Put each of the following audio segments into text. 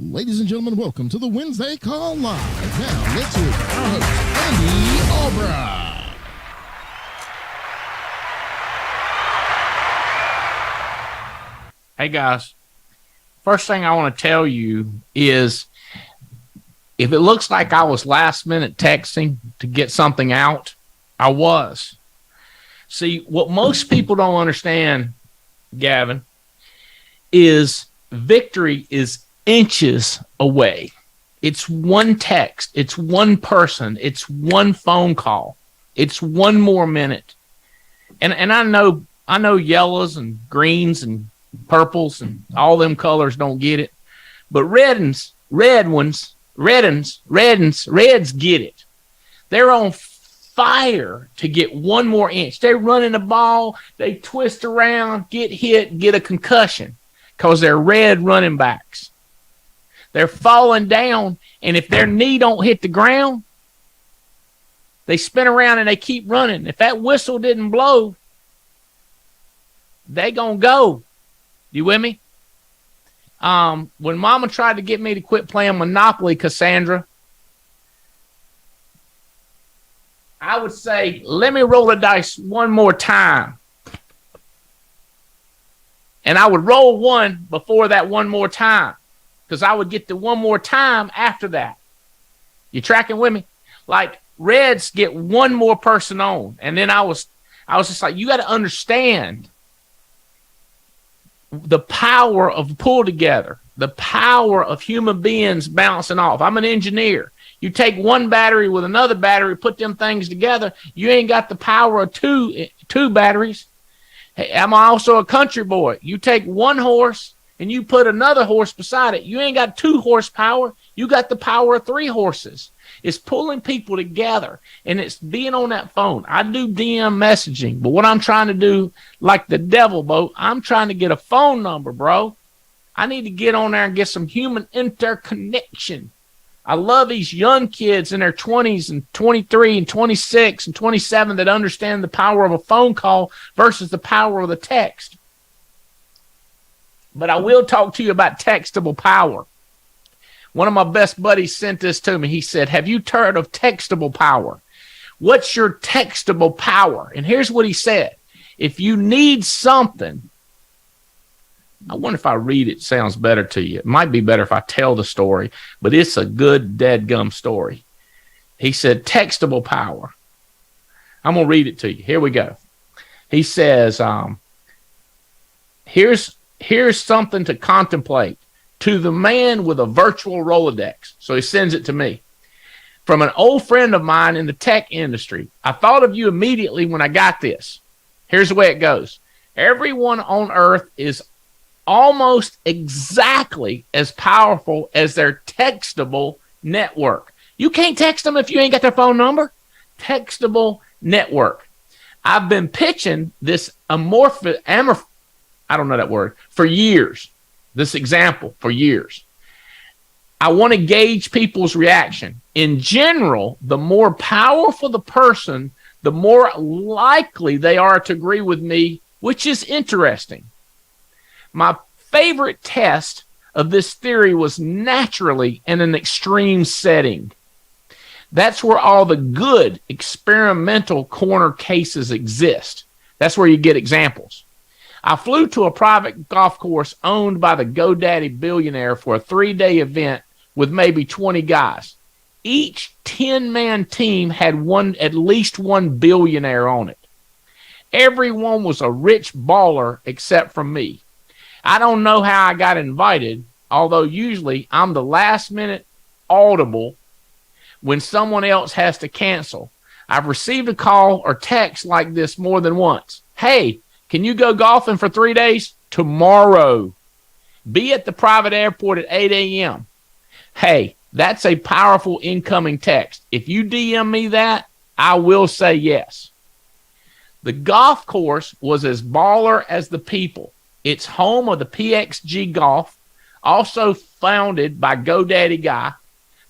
Ladies and gentlemen, welcome to the Wednesday Call Live. Now, let's hear from our host, Andy Albright. Hey, guys. First thing I want to tell you is if it looks like I was last-minute texting to get something out, I was. See, what most people don't understand, Gavin, is victory is inches away. It's one text. It's one person. It's one phone call. It's one more minute. And I know yellows and greens and purples and all them colors don't get it. But reds get it. They're on fire to get one more inch. They're running the ball. They twist around, get hit, get a concussion because they're red running backs. They're falling down, and if their knee don't hit the ground, they spin around and they keep running. If that whistle didn't blow, they gonna go. You with me? When Mama tried to get me to quit playing Monopoly, Cassandra, I would say, let me roll the dice one more time. And I would roll one before that one more time, because I would get the one more time after that. You tracking with me? Like, reds get one more person on. And then I was just like, you got to understand the power of pull together, the power of human beings bouncing off. I'm an engineer. You take one battery with another battery, put them things together, you ain't got the power of two batteries. Hey, I'm also a country boy. You take one horse and you put another horse beside it. You ain't got 2 horsepower. You got the power of 3 horses. It's pulling people together, and it's being on that phone. I do DM messaging, but what I'm trying to do, like the devil boat, I'm trying to get a phone number, bro. I need to get on there and get some human interconnection. I love these young kids in their 20s and 23 and 26 and 27 that understand the power of a phone call versus the power of the text. But I will talk to you about textable power. One of my best buddies sent this to me. He said, have you heard of textable power? What's your textable power? And here's what he said. If you need something, I wonder if I read it sounds better to you. It might be better if I tell the story, but it's a good dadgum story. He said, textable power. I'm going to read it to you. Here we go. He says, here's something to contemplate. To the man with a virtual Rolodex. So he sends it to me. From an old friend of mine in the tech industry. I thought of you immediately when I got this. Here's the way it goes. Everyone on earth is almost exactly as powerful as their textable network. You can't text them if you ain't got their phone number. Textable network. I've been pitching this I don't know that word, for years. This example for years. I want to gauge people's reaction. In general, the more powerful the person, the more likely they are to agree with me, which is interesting. My favorite test of this theory was naturally in an extreme setting. That's where all the good experimental corner cases exist. That's where you get examples. I flew to a private golf course owned by the GoDaddy billionaire for a 3-day event with maybe 20 guys. Each 10-man team had at least one billionaire on it. Everyone was a rich baller except for me. I don't know how I got invited, although usually I'm the last-minute audible when someone else has to cancel. I've received a call or text like this more than once. Hey, can you go golfing for 3 days? Tomorrow. Be at the private airport at 8 a.m. Hey, that's a powerful incoming text. If you DM me that, I will say yes. The golf course was as baller as the people. It's home of the PXG Golf, also founded by GoDaddy Guy.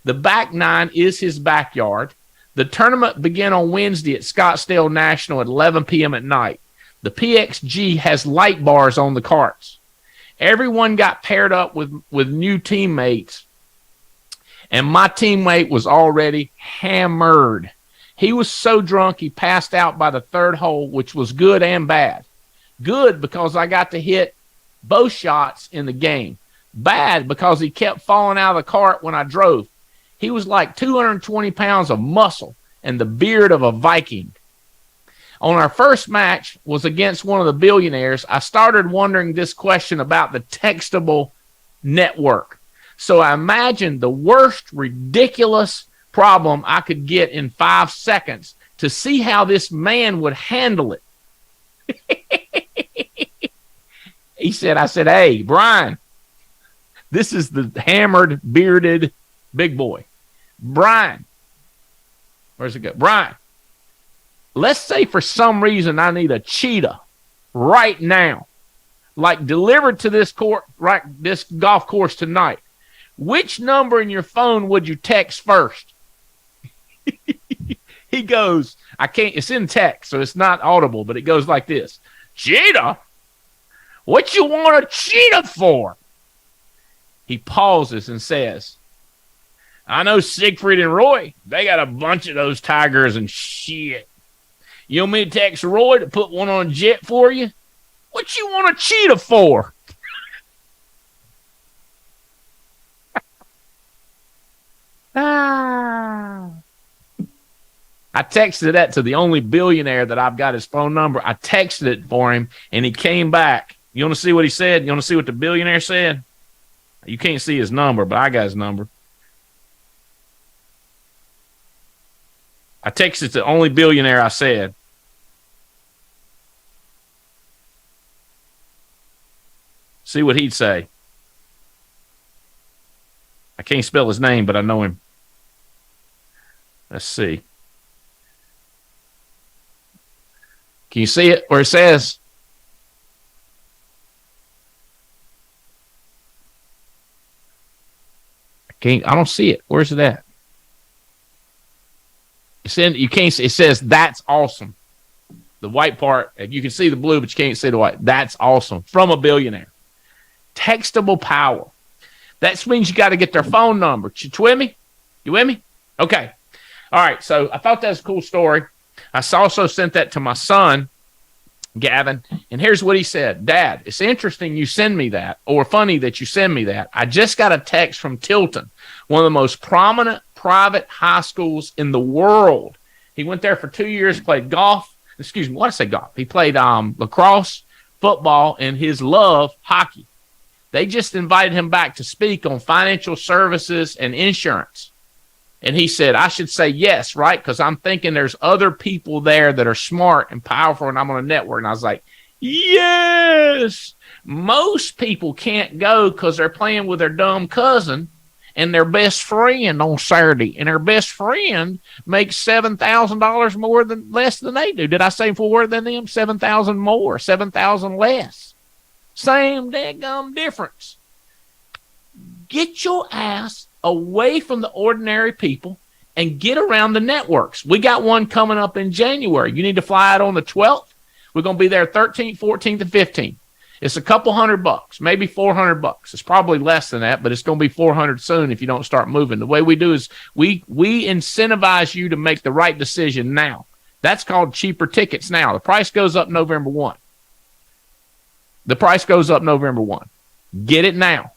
The back nine is his backyard. The tournament began on Wednesday at Scottsdale National at 11 p.m. at night. The PXG has light bars on the carts. Everyone got paired up with new teammates, and my teammate was already hammered. He was so drunk he passed out by the third hole, which was good and bad. Good because I got to hit both shots in the game. Bad because he kept falling out of the cart when I drove. He was like 220 pounds of muscle and the beard of a Viking. On our first match was against one of the billionaires. I started wondering this question about the textable network. So I imagined the worst ridiculous problem I could get in 5 seconds to see how this man would handle it. I said, hey, Brian, this is the hammered, bearded big boy. Brian, where's it go? Brian, let's say for some reason I need a cheetah right now, like delivered to this this golf course tonight. Which number in your phone would you text first? He goes, I can't, it's in text, so it's not audible, but it goes like this. Cheetah? What you want a cheetah for? He pauses and says, I know Siegfried and Roy, they got a bunch of those tigers and shit. You want me to text Roy to put one on a jet for you? What you want a cheetah for? I texted that to the only billionaire that I've got his phone number. I texted it for him, and he came back. You want to see what he said? You want to see what the billionaire said? You can't see his number, but I got his number. I texted the only billionaire I said. See what he'd say. I can't spell his name, but I know him. Let's see. Can you see it where it says? I don't see it. Where's it at? You can't see. It says, that's awesome. The white part, you can see the blue, but you can't see the white. That's awesome. From a billionaire. Textable power. That means you got to get their phone number. You with me? You with me? Okay. All right. So I thought that was a cool story. I also sent that to my son, Gavin, and here's what he said. Dad, it's interesting you send me that, or funny that you send me that. I just got a text from Tilton, one of the most prominent private high schools in the world. He went there for 2 years, played golf. Excuse me, what did I say golf? He played lacrosse, football, and his love, hockey. They just invited him back to speak on financial services and insurance. And he said, I should say yes, right? Because I'm thinking there's other people there that are smart and powerful, and I'm on a network. And I was like, yes. Most people can't go because they're playing with their dumb cousin and their best friend on Saturday. And their best friend makes $7,000 less than they do. Did I say more than them? 7,000 more, 7,000 less. Same daggum difference. Get your ass away from the ordinary people and get around the networks. We got one coming up in January. You need to fly out on the 12th. We're going to be there 13th, 14th, and 15th. It's a couple $100, maybe $400. It's probably less than that, but it's going to be $400 soon if you don't start moving. The way we do is we incentivize you to make the right decision now. That's called cheaper tickets now. The price goes up November 1. The price goes up November 1. Get it now.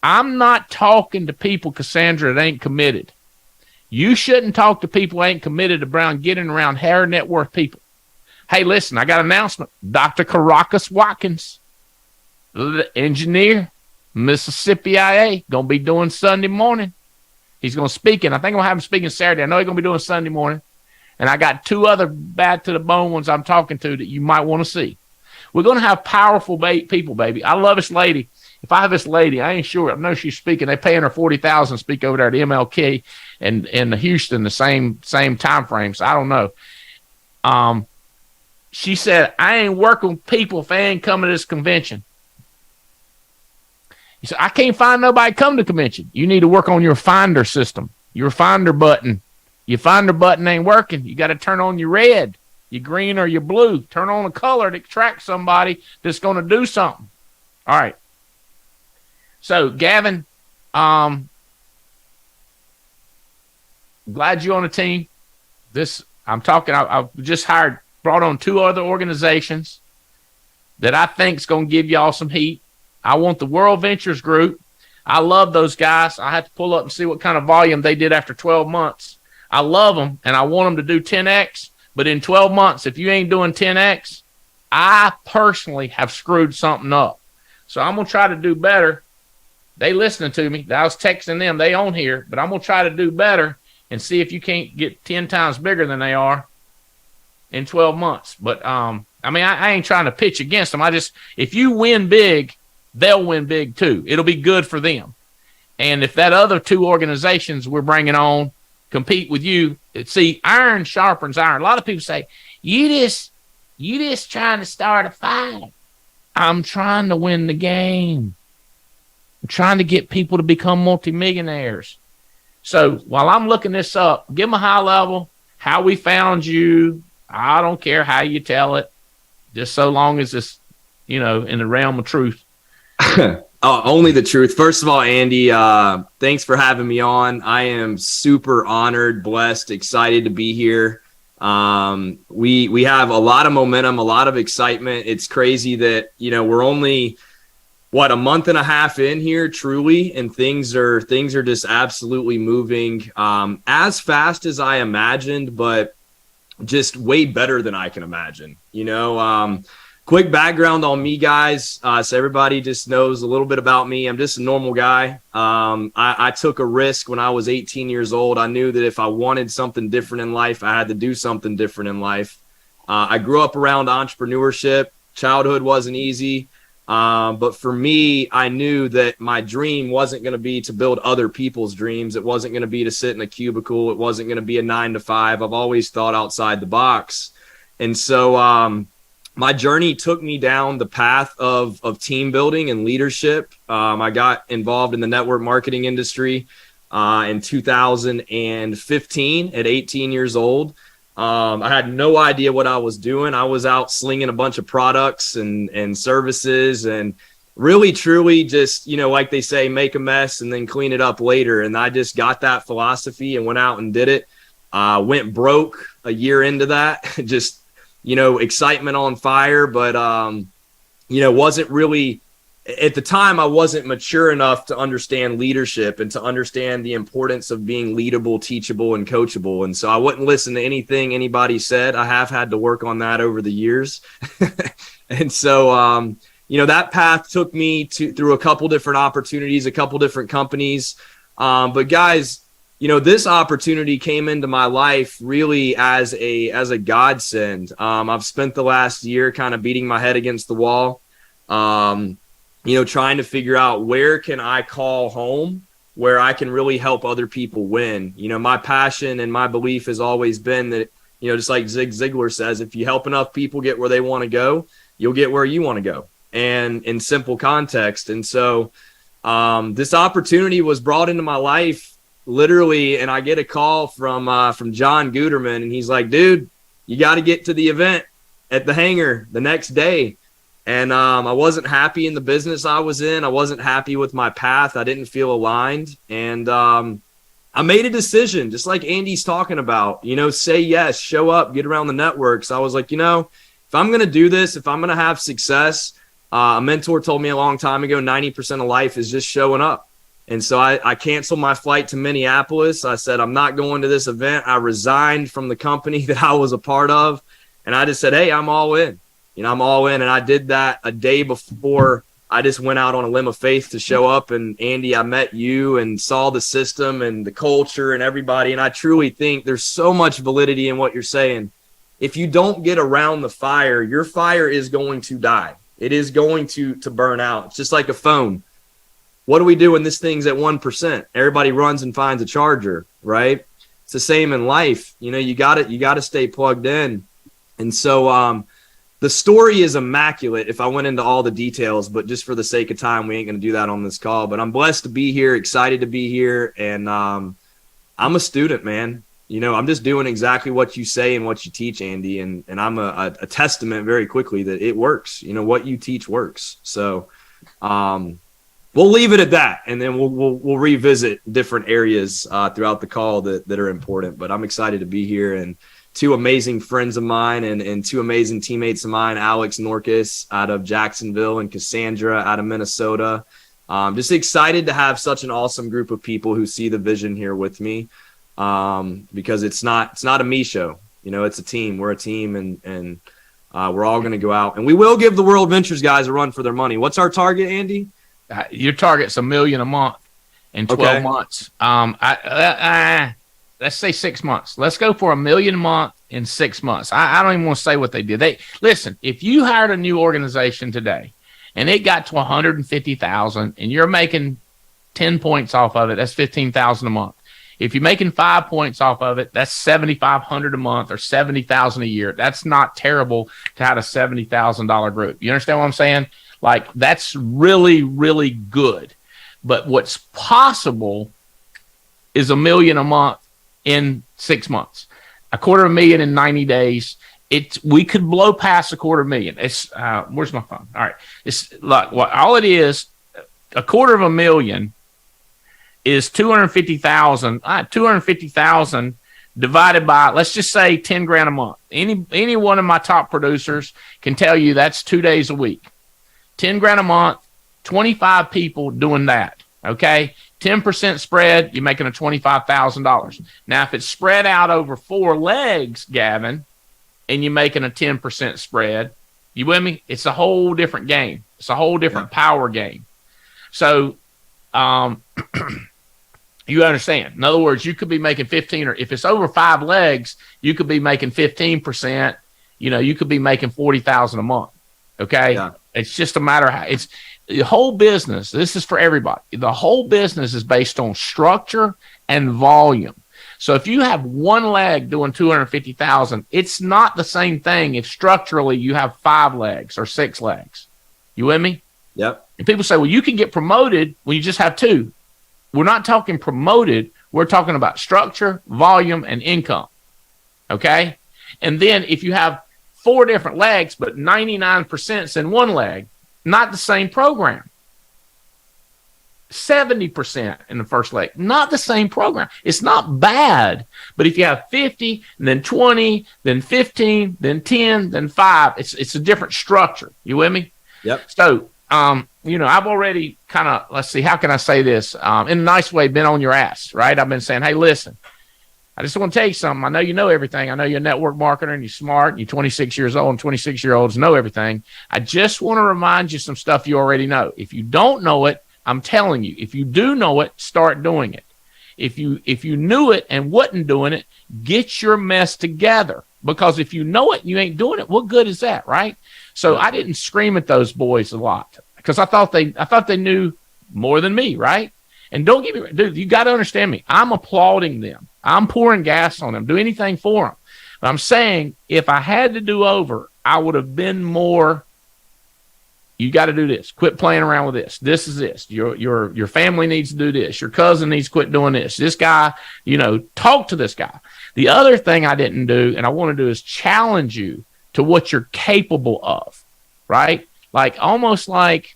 I'm not talking to people, Cassandra, that ain't committed. You shouldn't talk to people who ain't committed around getting around higher net worth people. Hey, listen, I got an announcement. Dr. Caracas Watkins, the engineer, Mississippi IA, going to be doing Sunday morning. He's going to speak, and I think I'm going to have him speaking Saturday. I know he's going to be doing Sunday morning. And I got 2 other bad to the bone ones I'm talking to that you might want to see. We're going to have powerful people, baby. I love this lady. If I have this lady, I ain't sure. I know she's speaking. They're paying her $40,000 to speak over there at MLK and Houston the same time frame. So I don't know. She said, I ain't working with people if they ain't coming to this convention. He said, I can't find nobody come to convention. You need to work on your finder system, your finder button. Your finder button ain't working. You got to turn on your red, your green, or your blue. Turn on a color to attract somebody that's going to do something. All right. So, Gavin, glad you're on the team. I've just brought on 2 other organizations that I think is going to give y'all some heat. I want the World Ventures Group. I love those guys. I have to pull up and see what kind of volume they did after 12 months. I love them, and I want them to do 10X. But in 12 months, if you ain't doing 10X, I personally have screwed something up. So I'm going to try to do better. They listening to me. I was texting them. They on here. But I'm going to try to do better and see if you can't get 10 times bigger than they are in 12 months. But, I ain't trying to pitch against them. If you win big, they'll win big too. It'll be good for them. And if that other 2 organizations we're bringing on compete with you, see, iron sharpens iron. A lot of people say, you just trying to start a fight. I'm trying to win the game. I'm trying to get people to become multimillionaires. So while I'm looking this up, give them a high level, how we found you. I don't care how you tell it, just so long as it's, in the realm of truth. Only the truth. First of all, Andy, thanks for having me on. I am super honored, blessed, excited to be here. We have a lot of momentum, a lot of excitement. It's crazy that, we're only a month and a half in here truly, and things are just absolutely moving as fast as I imagined, but just way better than I can imagine. Quick background on me, guys, so everybody just knows a little bit about me. I'm just a normal guy. I took a risk when I was 18 years old. I knew that if I wanted something different in life, I had to do something different in life. I grew up around entrepreneurship. Childhood wasn't easy. But for me, I knew that my dream wasn't going to be to build other people's dreams. It wasn't going to be to sit in a cubicle. It wasn't going to be a 9-to-5. I've always thought outside the box. And so my journey took me down the path of team building and leadership. I got involved in the network marketing industry in 2015 at 18 years old. I had no idea what I was doing. I was out slinging a bunch of products and services and really, truly just, like they say, make a mess and then clean it up later. And I just got that philosophy and went out and did it. Went broke a year into that, just, excitement on fire, but, wasn't really at the time. I wasn't mature enough to understand leadership and to understand the importance of being leadable, teachable, and coachable. And so I wouldn't listen to anything anybody said. I have had to work on that over the years. And so, that path took me through a couple different opportunities, a couple different companies. But guys, this opportunity came into my life really as a godsend. I've spent the last year kind of beating my head against the wall, trying to figure out where can I call home, where I can really help other people win. My passion and my belief has always been that, just like Zig Ziglar says, if you help enough people get where they want to go, you'll get where you want to go. And in simple context. And so this opportunity was brought into my life literally, and I get a call from John Guterman, and he's like, dude, you got to get to the event at the hangar the next day. And I wasn't happy in the business I was in. I wasn't happy with my path. I didn't feel aligned. And I made a decision, just like Andy's talking about, say yes, show up, get around the networks. I was like, if I'm going to do this, if I'm going to have success, a mentor told me a long time ago, 90% of life is just showing up. And so I canceled my flight to Minneapolis. I said, I'm not going to this event. I resigned from the company that I was a part of. And I just said, hey, I'm all in. I'm all in. And I did that a day before I just went out on a limb of faith to show up. And Andy, I met you and saw the system and the culture and everybody. And I truly think there's so much validity in what you're saying. If you don't get around the fire, your fire is going to die. It is going to burn out. It's just like a phone. What do we do when this thing's at 1%? Everybody runs and finds a charger, right? It's the same in life. You got to stay plugged in. And so the story is immaculate if I went into all the details, but just for the sake of time, we ain't going to do that on this call. But I'm blessed to be here, excited to be here. And I'm a student, man. I'm just doing exactly what you say and what you teach, Andy. And I'm a testament very quickly that it works. What you teach works. So We'll leave it at that, and then we'll revisit different areas throughout the call that are important. But I'm excited to be here, and two amazing friends of mine and two amazing teammates of mine, Alex Norcus out of Jacksonville and Cassandra out of Minnesota. Just excited to have such an awesome group of people who see the vision here with me, because it's not a me show. It's a team. We're a team, and we're all going to go out, and we will give the World Ventures guys a run for their money. What's our target, Andy? Your target's $1 million a month in 12 months. Let's say 6 months. Let's go for $1 million a month in 6 months. I don't even want to say what they did. Listen, if you hired a new organization today and it got to 150,000 and you're making 10 points off of it, that's 15,000 a month. If you're making 5 points off of it, that's 7,500 a month or 70,000 a year. That's not terrible to have a $70,000 group. You understand what I'm saying? Like, that's really, really good. But what's possible is $1 million a month in 6 months, $250,000 in 90 days. We could blow past $250,000. It's where's my phone? All right, it's like all it is. $250,000 is 250,000. 250,000 divided by, let's just say, 10 grand a month. Any one of my top producers can tell you that's 2 days a week. 10 grand a month, 25 people doing that. Okay. 10% spread, you're making a $25,000. Now, if it's spread out over 4 legs, Gavin, and you're making a 10% spread, you with me? It's a whole different game. It's a whole different power game. So, you understand. In other words, you could be making 15, or if it's over 5 legs, you could be making 15%. You could be making 40,000 a month. Okay. Yeah. It's just a matter of how it's the whole business. This is for everybody. The whole business is based on structure and volume. So if you have one leg doing 250,000, it's not the same thing if structurally you have 5 legs or 6 legs. You with me? Yep. And people say, well, you can get promoted when you just have 2. We're not talking promoted. We're talking about structure, volume, and income. Okay. And then if you have 4 different legs, but 99% is in one leg, not the same program. 70% in the first leg, not the same program. It's not bad, but if you have 50, and then 20, then 15, then 10, then 5, it's a different structure. You with me? Yep. So, I've already kind of, let's see, how can I say this? In a nice way, been on your ass, right? I've been saying, hey, listen, I just want to tell you something. I know you know everything. I know you're a network marketer and you're smart. And you're 26 years old, and 26-year-olds know everything. I just want to remind you some stuff you already know. If you don't know it, I'm telling you. If you do know it, start doing it. If you knew it and wasn't doing it, get your mess together. Because if you know it and you ain't doing it, what good is that, right? So I didn't scream at those boys a lot because I thought they knew more than me, right? And don't get me wrong, dude, you got to understand me. I'm applauding them. I'm pouring gas on them. Do anything for them. But I'm saying if I had to do over, I would have been more. You got to do this. Quit playing around with this. This is this. Your family needs to do this. Your cousin needs to quit doing this. This guy, talk to this guy. The other thing I didn't do, and I want to do, is challenge you to what you're capable of, right? Like almost like,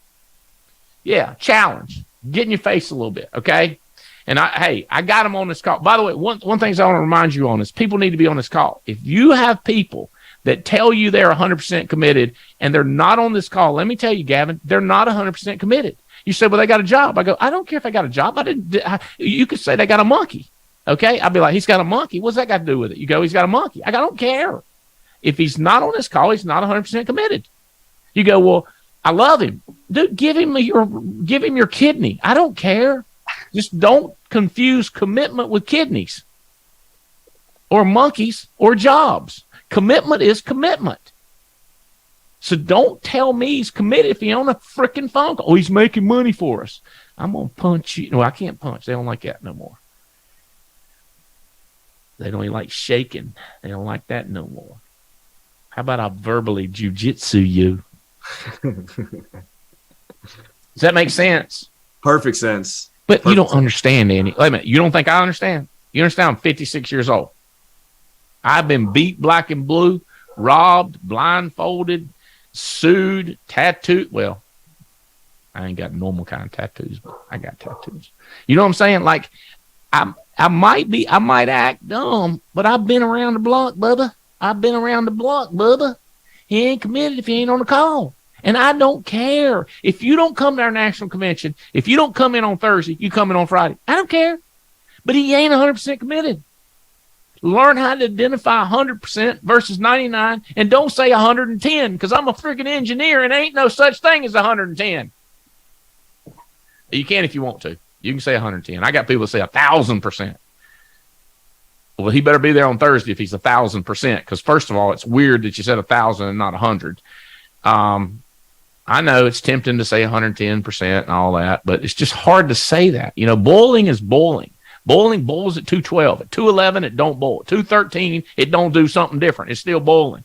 challenge. Get in your face a little bit, okay? And I got them on this call. By the way, one thing I want to remind you on is people need to be on this call. If you have people that tell you they're 100% committed and they're not on this call, let me tell you, Gavin, they're not 100% committed. You say, well, they got a job. I go, I don't care if they got a job. You could say they got a monkey, okay? I'd be like, he's got a monkey. What's that got to do with it? You go, he's got a monkey. I don't care. If he's not on this call, he's not 100% committed. You go, well, I love him. Dude, give him your kidney. I don't care. Just don't confuse commitment with kidneys or monkeys or jobs. Commitment is commitment. So don't tell me he's committed if he on a freaking phone call. Oh, he's making money for us. I'm going to punch you. No, I can't punch. They don't like that no more. They don't even like shaking. They don't like that no more. How about I verbally jujitsu you? Does that make sense? Perfect sense. But you don't understand, Andy. Wait a minute. You don't think I understand? You understand I'm 56 years old. I've been beat black and blue, robbed, blindfolded, sued, tattooed. Well, I ain't got normal kind of tattoos, but I got tattoos. You know what I'm saying? Like, I might act dumb, but I've been around the block, Bubba. I've been around the block, Bubba. He ain't committed if he ain't on the call. And I don't care. If you don't come to our national convention, if you don't come in on Thursday, you come in on Friday. I don't care. But he ain't 100% committed. Learn how to identify 100% versus 99, and don't say 110, because I'm a freaking engineer and ain't no such thing as 110. You can if you want to. You can say 110. I got people that say 1,000%. Well, he better be there on Thursday if he's 1,000%, because first of all, it's weird that you said 1,000 and not 100. I know it's tempting to say 110% and all that, but it's just hard to say that. You know, boiling is boiling. Boiling boils at 212. At 211, it don't boil. At 213, it don't do something different. It's still boiling.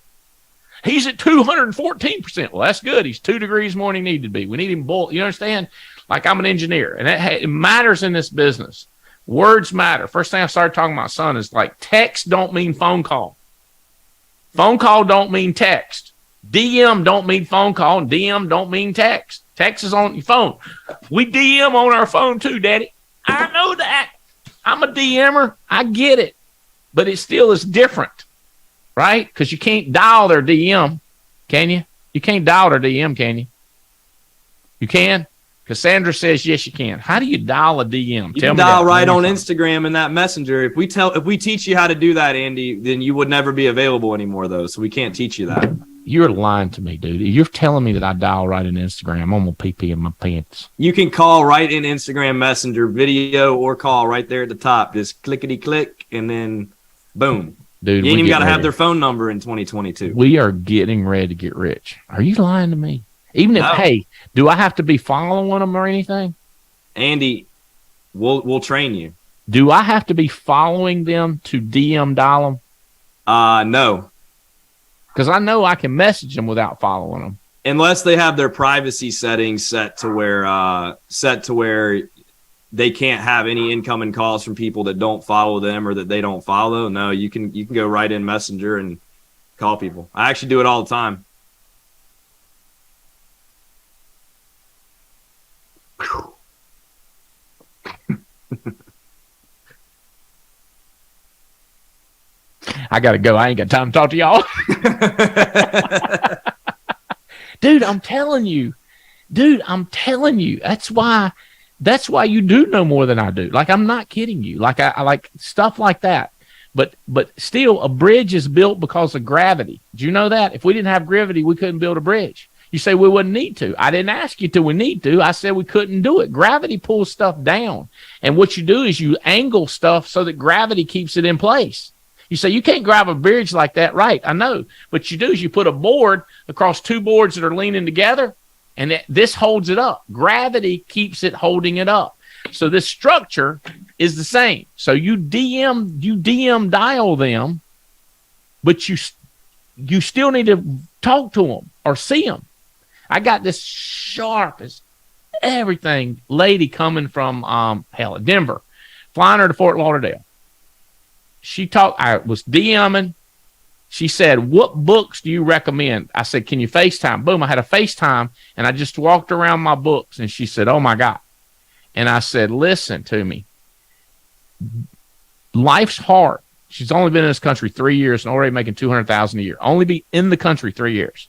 He's at 214%. Well, that's good. He's 2 degrees more than he needed to be. We need him boil. You understand? Like, I'm an engineer, and it matters in this business. Words matter. First thing I started talking to my son is like, text don't mean phone call. Phone call don't mean text. DM don't mean phone call, and DM don't mean text. Text is on your phone. We DM on our phone too, Daddy. I know that. I'm a DMer. I get it. But it still is different, right? Because you can't dial their DM, can you? You can't dial their DM, can you? You can? Cassandra says, yes, you can. How do you dial a DM? You can dial right on Instagram in that messenger. If we teach you how to do that, Andy, then you would never be available anymore, though. So we can't teach you that. You're lying to me, dude. You're telling me that I dial right in Instagram. I'm going to pee in my pants. You can call right in Instagram Messenger, video or call right there at the top. Just clickety-click, and then boom. Dude, you ain't even got to have their phone number in 2022. We are getting ready to get rich. Are you lying to me? Even if, No. hey, do I have to be following them or anything? Andy, we'll train you. Do I have to be following them to DM dial them? No. Because I know I can message them without following them. Unless they have their privacy settings set to where they can't have any incoming calls from people that don't follow them or that they don't follow. No, you can go right in Messenger and call people. I actually do it all the time. I got to go. I ain't got time to talk to y'all. Dude, I'm telling you. That's why you do know more than I do. Like, I'm not kidding you. Like, I like stuff like that. But still, a bridge is built because of gravity. Do you know that? If we didn't have gravity, we couldn't build a bridge. You say we wouldn't need to. I didn't ask you to. We need to. I said we couldn't do it. Gravity pulls stuff down. And what you do is you angle stuff so that gravity keeps it in place. You say you can't grab a bridge like that, right? I know. What you do is you put a board across 2 boards that are leaning together, and this holds it up. Gravity keeps it holding it up. So this structure is the same. So you DM dial them, but you still need to talk to them or see them. I got this sharp as everything lady coming from Denver, flying her to Fort Lauderdale. I was DMing. She said, what books do you recommend? I said, can you FaceTime? Boom, I had a FaceTime, and I just walked around my books, and she said, oh, my God. And I said, listen to me. Life's hard. She's only been in this country 3 years and already making $200,000 a year. Only be in the country 3 years.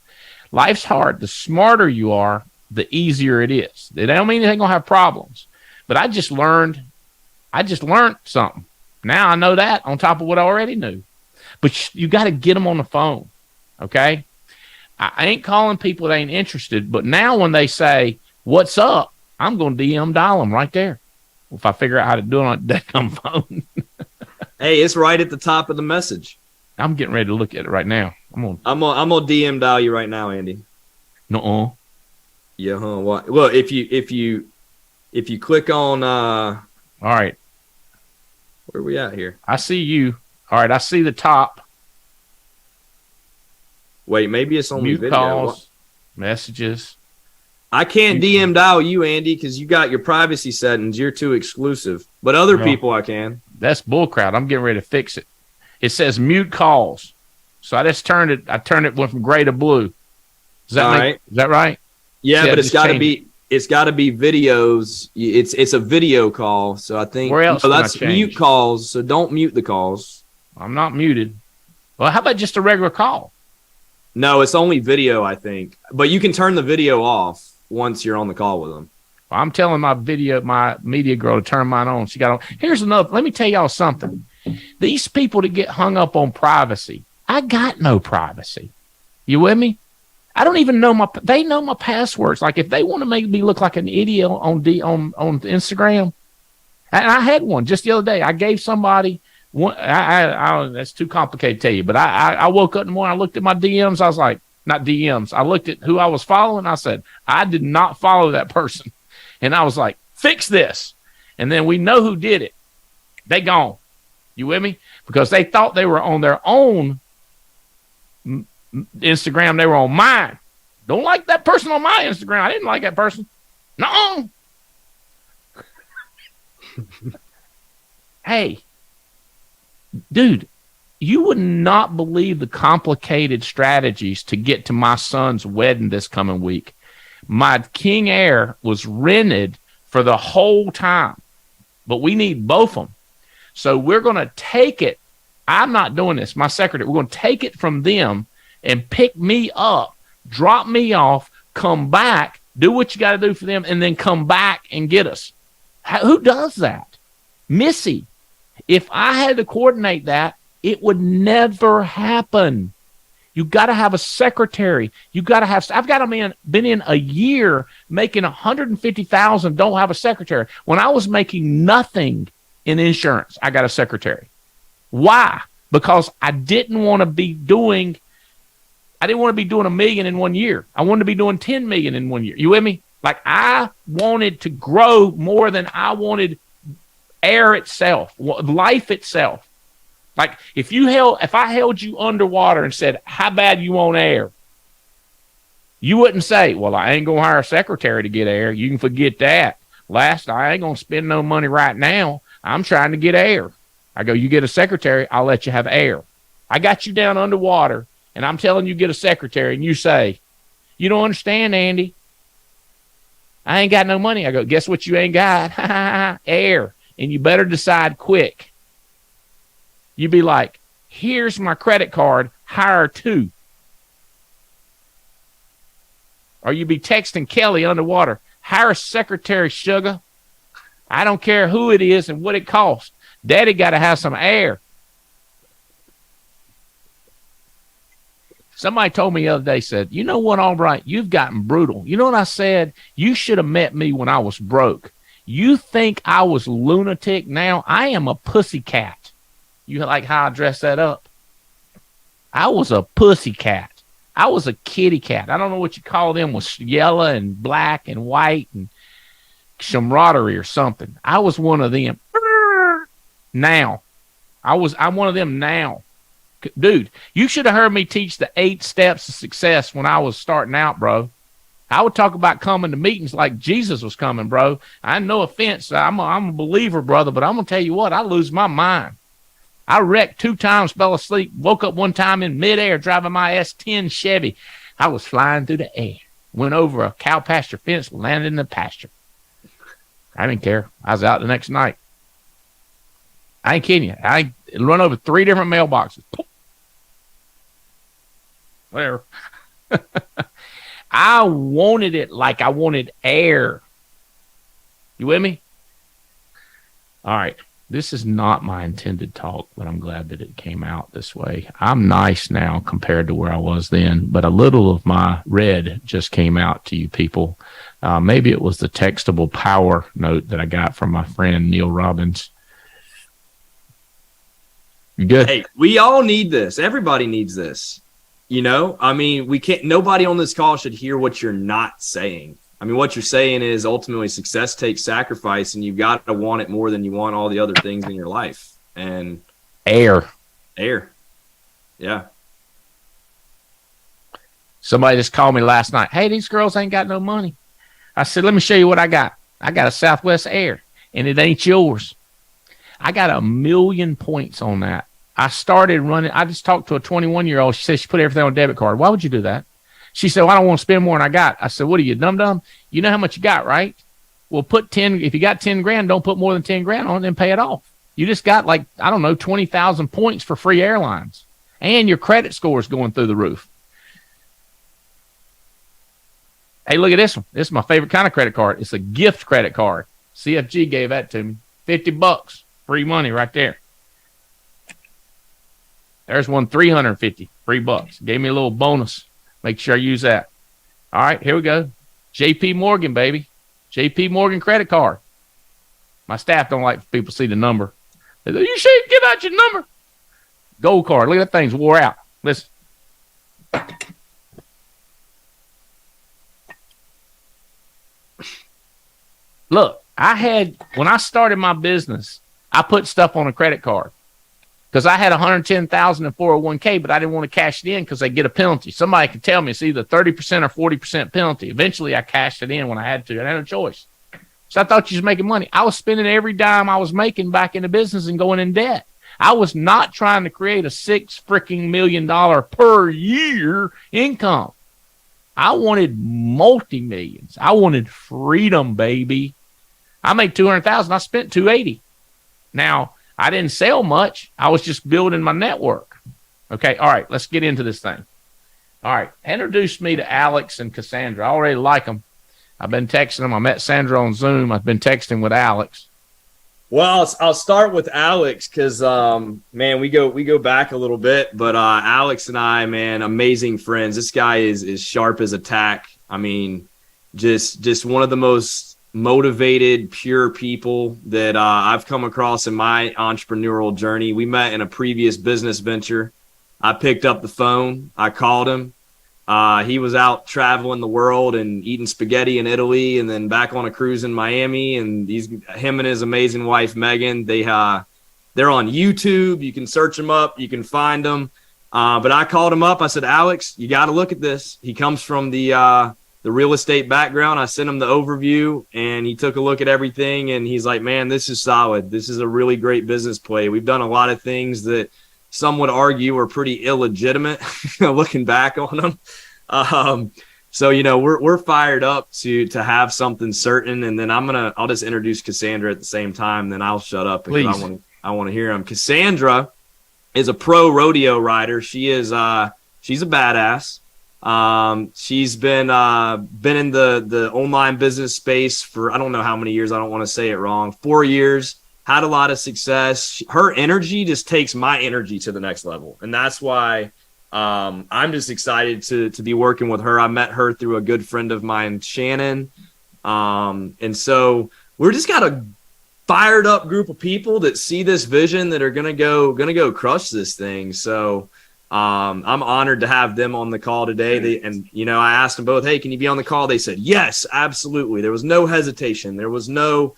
Life's hard. The smarter you are, the easier it is. They don't mean they're going to have problems. But I just learned something. Now I know that on top of what I already knew. But you got to get them on the phone, okay? I ain't calling people that ain't interested, but now when they say, what's up, I'm going to DM dial them right there. If I figure out how to do it on a damn phone. Hey, it's right at the top of the message. I'm getting ready to look at it right now. I'm gonna DM dial you right now, Andy. No. Yeah, huh? Well, if you click on all right. Where are we at here? I see you. All right, I see the top. Wait, maybe it's only mute video. Calls, messages. I can't DM dial you, Andy, because you got your privacy settings. You're too exclusive. But other people I can. That's bullcrap. I'm getting ready to fix it. It says mute calls. So I just turned it went from gray to blue. Is that right? Yeah, but it's it's got to be videos. It's a video call. So I think Where else can I that's change? mute calls. So don't mute the calls. I'm not muted. Well, how about just a regular call? No, it's only video, I think. But you can turn the video off once you're on the call with them. I'm telling my media girl to turn mine on. She got on. Here's another. Let me tell y'all something. These people that get hung up on privacy, I got no privacy. You with me? I don't even know they know my passwords. Like if they want to make me look like an idiot on Instagram, and I had one just the other day. I gave somebody one. That's too complicated to tell you, but I woke up in the morning. I looked at my DMs. I was like, not DMs. I looked at who I was following. I said, I did not follow that person, and I was like, fix this. And then we know who did it. They gone. You with me? Because they thought they were on their own Instagram. They were on mine. Don't like that person on my Instagram. I didn't like that person. No. Hey, dude, you would not believe the complicated strategies to get to my son's wedding this coming week. My King Air was rented for the whole time, but we need both of them. So we're going to take it. I'm not doing this. My secretary, we're going to take it from them and pick me up, drop me off, come back, do what you got to do for them, and then come back and get us. Who does that? Missy. If I had to coordinate that, it would never happen. You got to have a secretary. You got to have. I've got been in a year making $150,000. Don't have a secretary. When I was making nothing in insurance, I got a secretary. Why? Because I didn't want to be doing $1 million in 1 year. I wanted to be doing 10 million in 1 year. You with me? Like I wanted to grow more than I wanted air itself, life itself. Like if I held you underwater and said, how bad you want air? You wouldn't say, well, I ain't going to hire a secretary to get air. You can forget that. I ain't going to spend no money right now. I'm trying to get air. I go, you get a secretary, I'll let you have air. I got you down underwater, and I'm telling you get a secretary, and you say, you don't understand, Andy. I ain't got no money. I go, guess what you ain't got? Air. And you better decide quick. You'd be like, here's my credit card, hire two. Or you'd be texting Kelly underwater, hire a secretary, sugar. I don't care who it is and what it costs. Daddy got to have some air. Somebody told me the other day, said, you know what, Albright, you've gotten brutal. You know what I said? You should have met me when I was broke. You think I was lunatic now? I am a pussycat. You like how I dress that up? I was a pussycat. I was a kitty cat. I don't know what you call them, with yellow and black and white and camaraderie or something. I was one of them. Now. I'm one of them now. Dude, you should have heard me teach the 8 steps of success when I was starting out, bro. I would talk about coming to meetings like Jesus was coming, bro. I no offense. I'm a believer, brother, but I'm going to tell you what, I lose my mind. I wrecked 2 times, fell asleep, woke up one time in midair driving my S10 Chevy. I was flying through the air, went over a cow pasture fence, landed in the pasture. I didn't care. I was out the next night. I ain't kidding you. I run over 3 different mailboxes. Whatever. I wanted it like I wanted air. You with me? All right. This is not my intended talk, but I'm glad that it came out this way. I'm nice now compared to where I was then, but a little of my red just came out to you people. Maybe it was the textable power note that I got from my friend Neil Robbins. You good? Hey, we all need this. Everybody needs this. You know, I mean, nobody on this call should hear what you're not saying. I mean, what you're saying is ultimately success takes sacrifice, and you've got to want it more than you want all the other things in your life. And air. Yeah. Somebody just called me last night. Hey, these girls ain't got no money. I said, let me show you what I got. I got a Southwest Air, and it ain't yours. I got 1,000,000 points on that. I started running. I just talked to a 21-year-old. She said she put everything on a debit card. Why would you do that? She said, well, I don't want to spend more than I got. I said, what are you, dumb? You know how much you got, right? Well, if you got 10 grand, don't put more than 10 grand on it and pay it off. You just got 20,000 points for free airlines, and your credit score is going through the roof. Hey, look at this one. This is my favorite kind of credit card. It's a gift credit card. CFG gave that to me. $50, free money right there. There's one, $350, free bucks. Gave me a little bonus. Make sure I use that. All right, here we go. JP Morgan, baby. JP Morgan credit card. My staff don't like people to see the number. They say, you should give out your number. Gold card. Look at that thing's wore out. Listen. Look, when I started my business, I put stuff on a credit card because I had $110,000 in 401k, but I didn't want to cash it in because they get a penalty. Somebody could tell me it's either 30% or 40% penalty. Eventually, I cashed it in when I had to. I had no choice. So I thought you was making money. I was spending every dime I was making back in the business and going in debt. I was not trying to create a $6 million per year income. I wanted multi-millions. I wanted freedom, baby. I made $200,000. I spent $280,000. Now, I didn't sell much. I was just building my network. Okay. All right. Let's get into this thing. All right. Introduce me to Alex and Cassandra. I already like them. I've been texting them. I met Sandra on Zoom. I've been texting with Alex. Well, I'll start with Alex because, man, we go back a little bit. But Alex and I, man, amazing friends. This guy is sharp as a tack. I mean, just one of the most motivated, pure people that I've come across in my entrepreneurial journey. We met in a previous business venture. I picked up the phone. I called him. He was out traveling the world and eating spaghetti in Italy and then back on a cruise in Miami. And him and his amazing wife, Megan, they're on YouTube. You can search them up. You can find them. But I called him up. I said, Alex, you got to look at this. He comes from the real estate background. I sent him the overview and he took a look at everything. And he's like, man, this is solid. This is a really great business play. We've done a lot of things that some would argue are pretty illegitimate looking back on them. So, we're fired up to have something certain. And then I'll just introduce Cassandra at the same time. Then I'll shut up because I want to hear him. Cassandra is a pro rodeo rider. She's a badass. She's been in the online business space for, I don't know how many years. I don't want to say it wrong. 4 years. Had a lot of success. Her energy just takes my energy to the next level. And that's why I'm just excited to be working with her. I met her through a good friend of mine, Shannon. And so we're just got a fired up group of people that see this vision that are going to go crush this thing. So I'm honored to have them on the call today. I asked them both, hey, can you be on the call? They said, yes, absolutely. There was no hesitation. There was no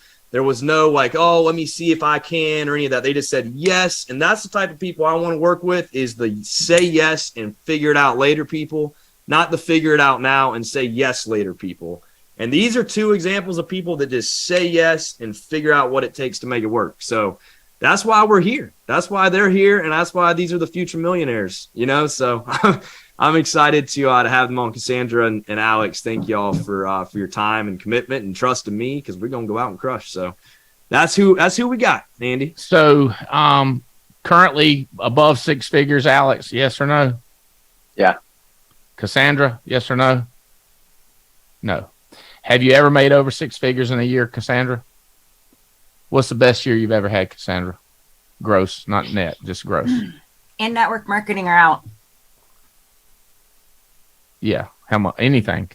like, oh, let me see if I can or any of that. They just said yes. And that's the type of people I want to work with, is the say yes and figure it out later people, not the figure it out now and say yes later people. And these are two examples of people that just say yes and figure out what it takes to make it work. So that's why we're here. That's why they're here. And that's why these are the future millionaires, So I'm excited to have them on. Cassandra and Alex, thank y'all for your time and commitment and trust in me, because we're gonna go out and crush. So that's who we got, Andy. So currently above six figures, Alex, yes or no? Yeah. Cassandra, yes or no? No. Have you ever made over six figures in a year, Cassandra? What's the best year you've ever had, Cassandra? Gross, not net, just gross. And network marketing are out. Yeah, how much? Anything?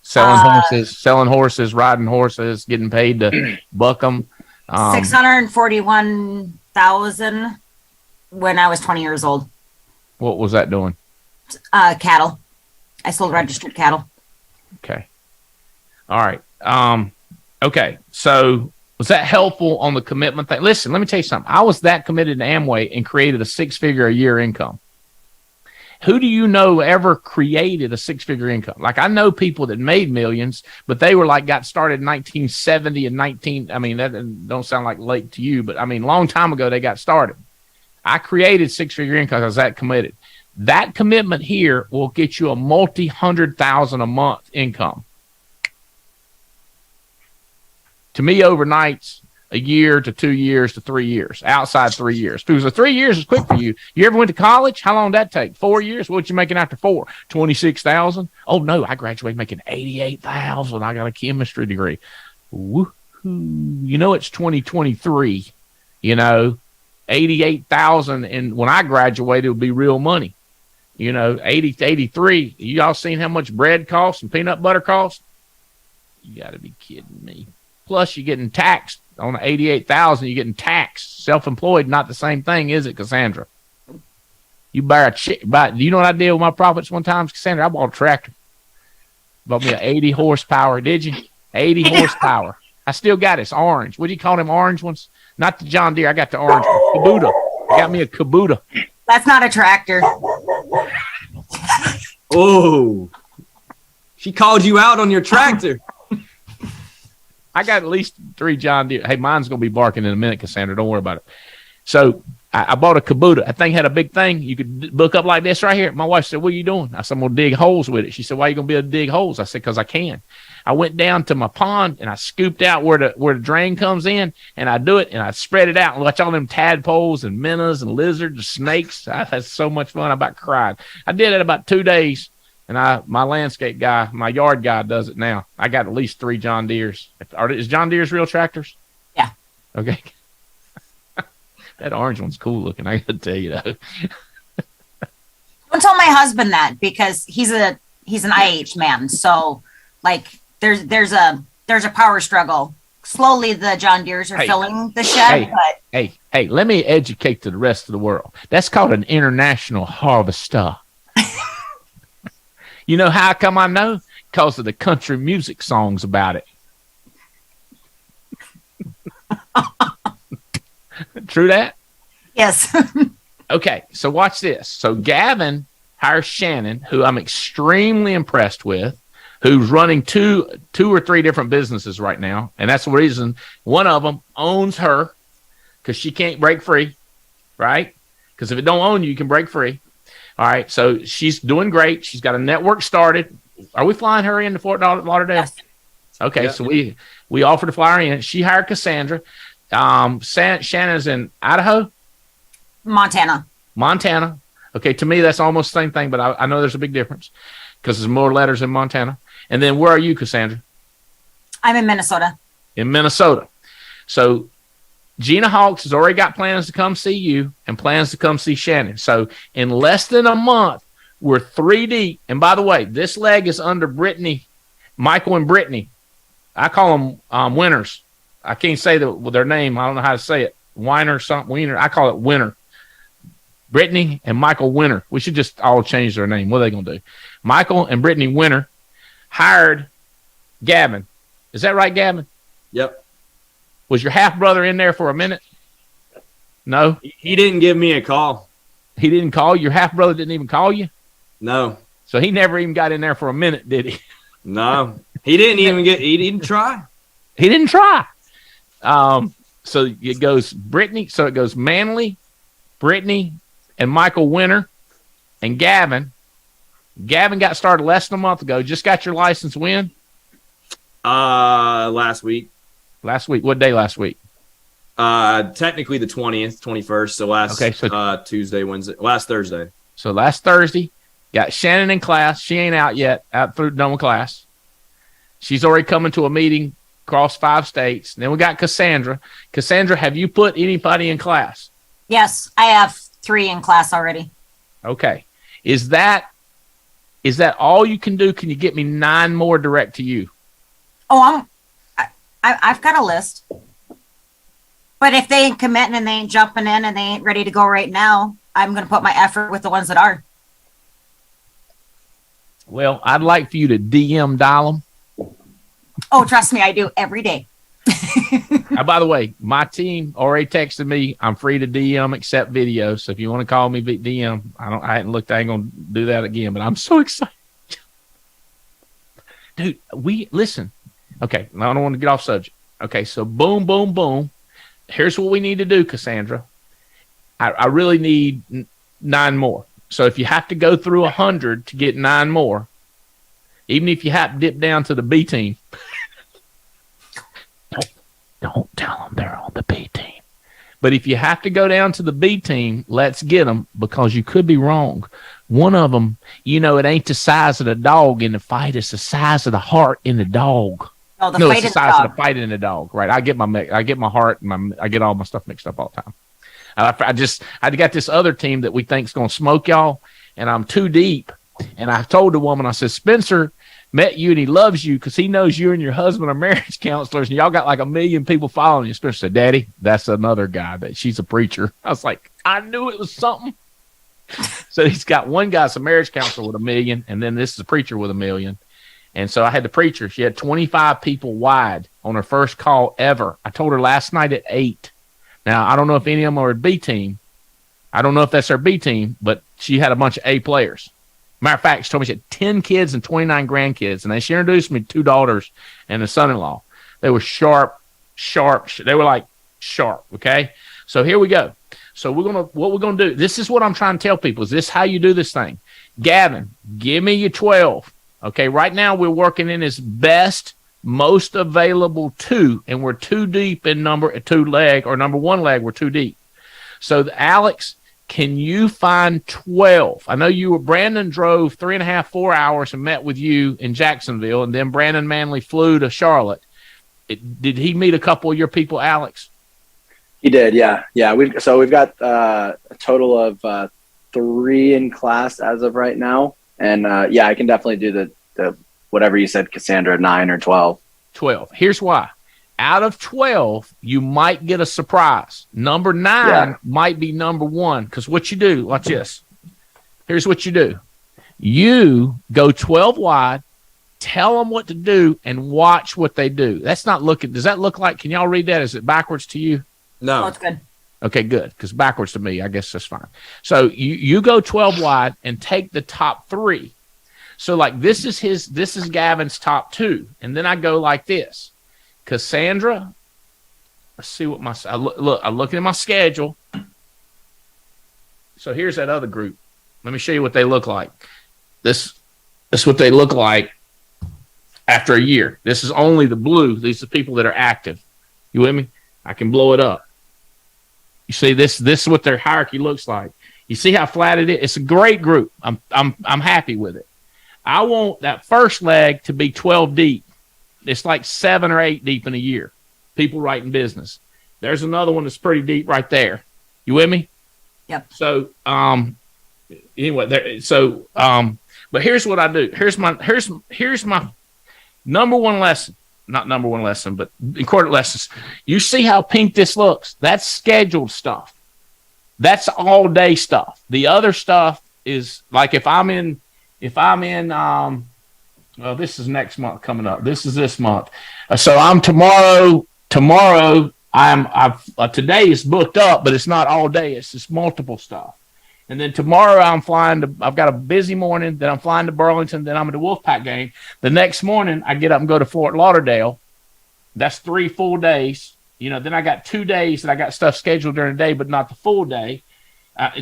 Selling horses, riding horses, getting paid to buck them. 641,000 when I was 20 years old. What was that doing? Cattle. I sold registered cattle. Okay. All right. Okay. So was that helpful on the commitment thing? Listen, let me tell you something. I was that committed to Amway and created a 6-figure a year income. Who do you know ever created a 6-figure income? Like, I know people that made millions, but they were got started in 1970 and that don't sound like late to you, but long time ago they got started. I created 6-figure income. I was that committed. That commitment here will get you a multi-100,000 a month income. To me, overnight's a year to 2 years to 3 years, outside 3 years. Because the 3 years is quick for you. You ever went to college? How long did that take? 4 years? What you making after 4? 26,000? Oh no, I graduated making 88,000. I got a chemistry degree. Woohoo! You know it's 2023. 88,000, and when I graduated, it would be real money. 80 to 83. You all seen how much bread costs and peanut butter costs? You got to be kidding me. Plus, you're getting taxed on the 88,000. You're getting taxed. Self-employed, not the same thing, is it, Cassandra? You buy do you know what I did with my profits one time, Cassandra? I bought a tractor. Bought me an 80 horsepower. Did you? 80 horsepower. I still got it. It's orange. What do you call them orange ones? Not the John Deere. I got the orange one. Kubota. I got me a Kubota. That's not a tractor. Oh, she called you out on your tractor. I got at least 3 John Deere. Hey, mine's going to be barking in a minute, Cassandra. Don't worry about it. So I bought a Kubota. That thing had a big thing. You could book up like this right here. My wife said, what are you doing? I said, I'm going to dig holes with it. She said, why are you going to be able to dig holes? I said, because I can. I went down to my pond and I scooped out where the drain comes in, and I do it and I spread it out and watch all them tadpoles and minnows and lizards and snakes. I had so much fun. I about cried. I did it about 2 days, and my landscape guy, my yard guy, does it now. I got at least 3 John Deeres. Is John Deere's real tractors? Yeah. Okay. That orange one's cool looking. I got to tell you though. Don't tell my husband that, because he's an IH man. So like there's a power struggle. Slowly the John Deeres are filling the shed. Hey, let me educate to the rest of the world. That's called an international harvester. You know how come I know? Because of the country music songs about it. True that? Yes. Okay, so watch this. So Gavin hires Shannon, who I'm extremely impressed with, who's running two or three different businesses right now. And that's the reason one of them owns her, because she can't break free, right? Because if it don't own you, you can break free. All right, so she's doing great. She's got a network started. Are we flying her into Fort Lauderdale? Yes. Okay, yeah. So we offered to fly her in. She hired Cassandra. Shannon's in Idaho? Montana. Okay, to me, that's almost the same thing, but I know there's a big difference because there's more letters in Montana. And then where are you, Cassandra? I'm in Minnesota. In Minnesota. So Gina Hawks has already got plans to come see you and plans to come see Shannon. So in less than a month, we're 3 deep. And by the way, this leg is under Michael and Brittany. I call them winners. I can't say their name. I don't know how to say it. Weiner, something, Wiener. I call it Winner. Brittany and Michael Winner. We should just all change their name. What are they going to do? Michael and Brittany Winner hired Gavin. Is that right, Gavin? Yep. Was your half-brother in there for a minute? No? He didn't give me a call. He didn't call you? Your half-brother didn't even call you? No. So he never even got in there for a minute, did he? No. He didn't try. He didn't try. So it goes Brittany. So it goes Manley, Brittany, and Michael Winter, and Gavin. Gavin got started less than a month ago. Just got your license when? Last week. Last week. What day last week? Technically the 20th, 21st. So Tuesday, Wednesday, last Thursday. So last Thursday, got Shannon in class. She ain't out yet, done with class. She's already coming to a meeting across 5 states. Then we got Cassandra. Cassandra, have you put anybody in class? Yes, I have 3 in class already. Okay. Is that all you can do? Can you get me 9 more direct to you? Oh, I've got a list. But if they ain't committing and they ain't jumping in and they ain't ready to go right now, I'm going to put my effort with the ones that are. Well, I'd like for you to DM dial them. Oh, trust me, I do every day. By the way, my team already texted me. I'm free to DM except video. So if you want to call me DM, I hadn't looked. I ain't gonna do that again. But I'm so excited, dude. Listen. Okay, I don't want to get off subject. Okay, so boom, boom, boom. Here's what we need to do, Cassandra. I really need 9 more. So if you have to go through 100 to get 9 more, even if you have to dip down to the B team, don't tell them they're on the B team. But if you have to go down to the B team, let's get them, because you could be wrong. One of them, it ain't the size of the dog in the fight. It's the size of the heart in the dog. Oh, No, it's the size of the fight in the dog, right? I get my heart and I get all my stuff mixed up all the time. I got this other team that we think's going to smoke y'all, and I'm too deep. And I told the woman, I said, Spencer met you and he loves you because he knows you and your husband are marriage counselors, and y'all got like 1 million people following you. Spencer said, Daddy, that's another guy that she's a preacher. I was like, I knew it was something. So he's got one guy's a marriage counselor with 1 million, and then this is a preacher with 1 million. And so I had the preacher. She had 25 people wide on her first call ever. I told her last night at 8. Now, I don't know if any of them are a B team. I don't know if that's her B team, but she had a bunch of A players. Matter of fact, she told me she had 10 kids and 29 grandkids. And then she introduced me to 2 daughters and a son-in-law. They were sharp. They were like sharp, okay? So here we go. So what we're going to do, this is what I'm trying to tell people. Is this how you do this thing? Gavin, give me your 12. Okay, right now we're working in his best, most available 2, and we're too deep in number 2 leg, or number 1 leg, we're too deep. So Alex, can you find 12? I know Brandon drove 3.5, 4 hours and met with you in Jacksonville, and then Brandon Manley flew to Charlotte. Did he meet a couple of your people, Alex? He did, yeah. We've got a total of 3 in class as of right now. And I can definitely do the whatever you said, Cassandra, 9 or 12. 12. Here's why. Out of 12, you might get a surprise. Number 9 might be number 1. Because what you do, watch this. Here's what you do. You go 12 wide, tell them what to do, and watch what they do. That's not looking. Does that look like, can y'all read that? Is it backwards to you? No. Oh, it's good. Okay, good. Because backwards to me, I guess that's fine. So you go 12 wide and take the top 3. So like this is Gavin's top 2. And then I go like this. Cassandra, let's see what I'm looking at my schedule. So here's that other group. Let me show you what they look like. This is what they look like after a year. This is only the blue. These are the people that are active. You with me? I can blow it up. You see, this is what their hierarchy looks like. You see how flat it is? It's a great group. I'm happy with it. I want that first leg to be 12 deep. It's like 7 or 8 deep in a year. People writing business. There's another one that's pretty deep right there. You with me? Yep. So anyway, but here's what I do. Here's my number 1 lesson. Not number 1 lesson, but important lessons. You see how pink this looks? That's scheduled stuff. That's all day stuff. The other stuff is like if I'm in, well, this is next month coming up. This is this month. So I'm tomorrow, today is booked up, but it's not all day. It's just multiple stuff. And then tomorrow I've got a busy morning. Then I'm flying to Burlington. Then I'm at the Wolfpack game. The next morning I get up and go to Fort Lauderdale. That's 3 full days. Then I got 2 days that I got stuff scheduled during the day, but not the full day.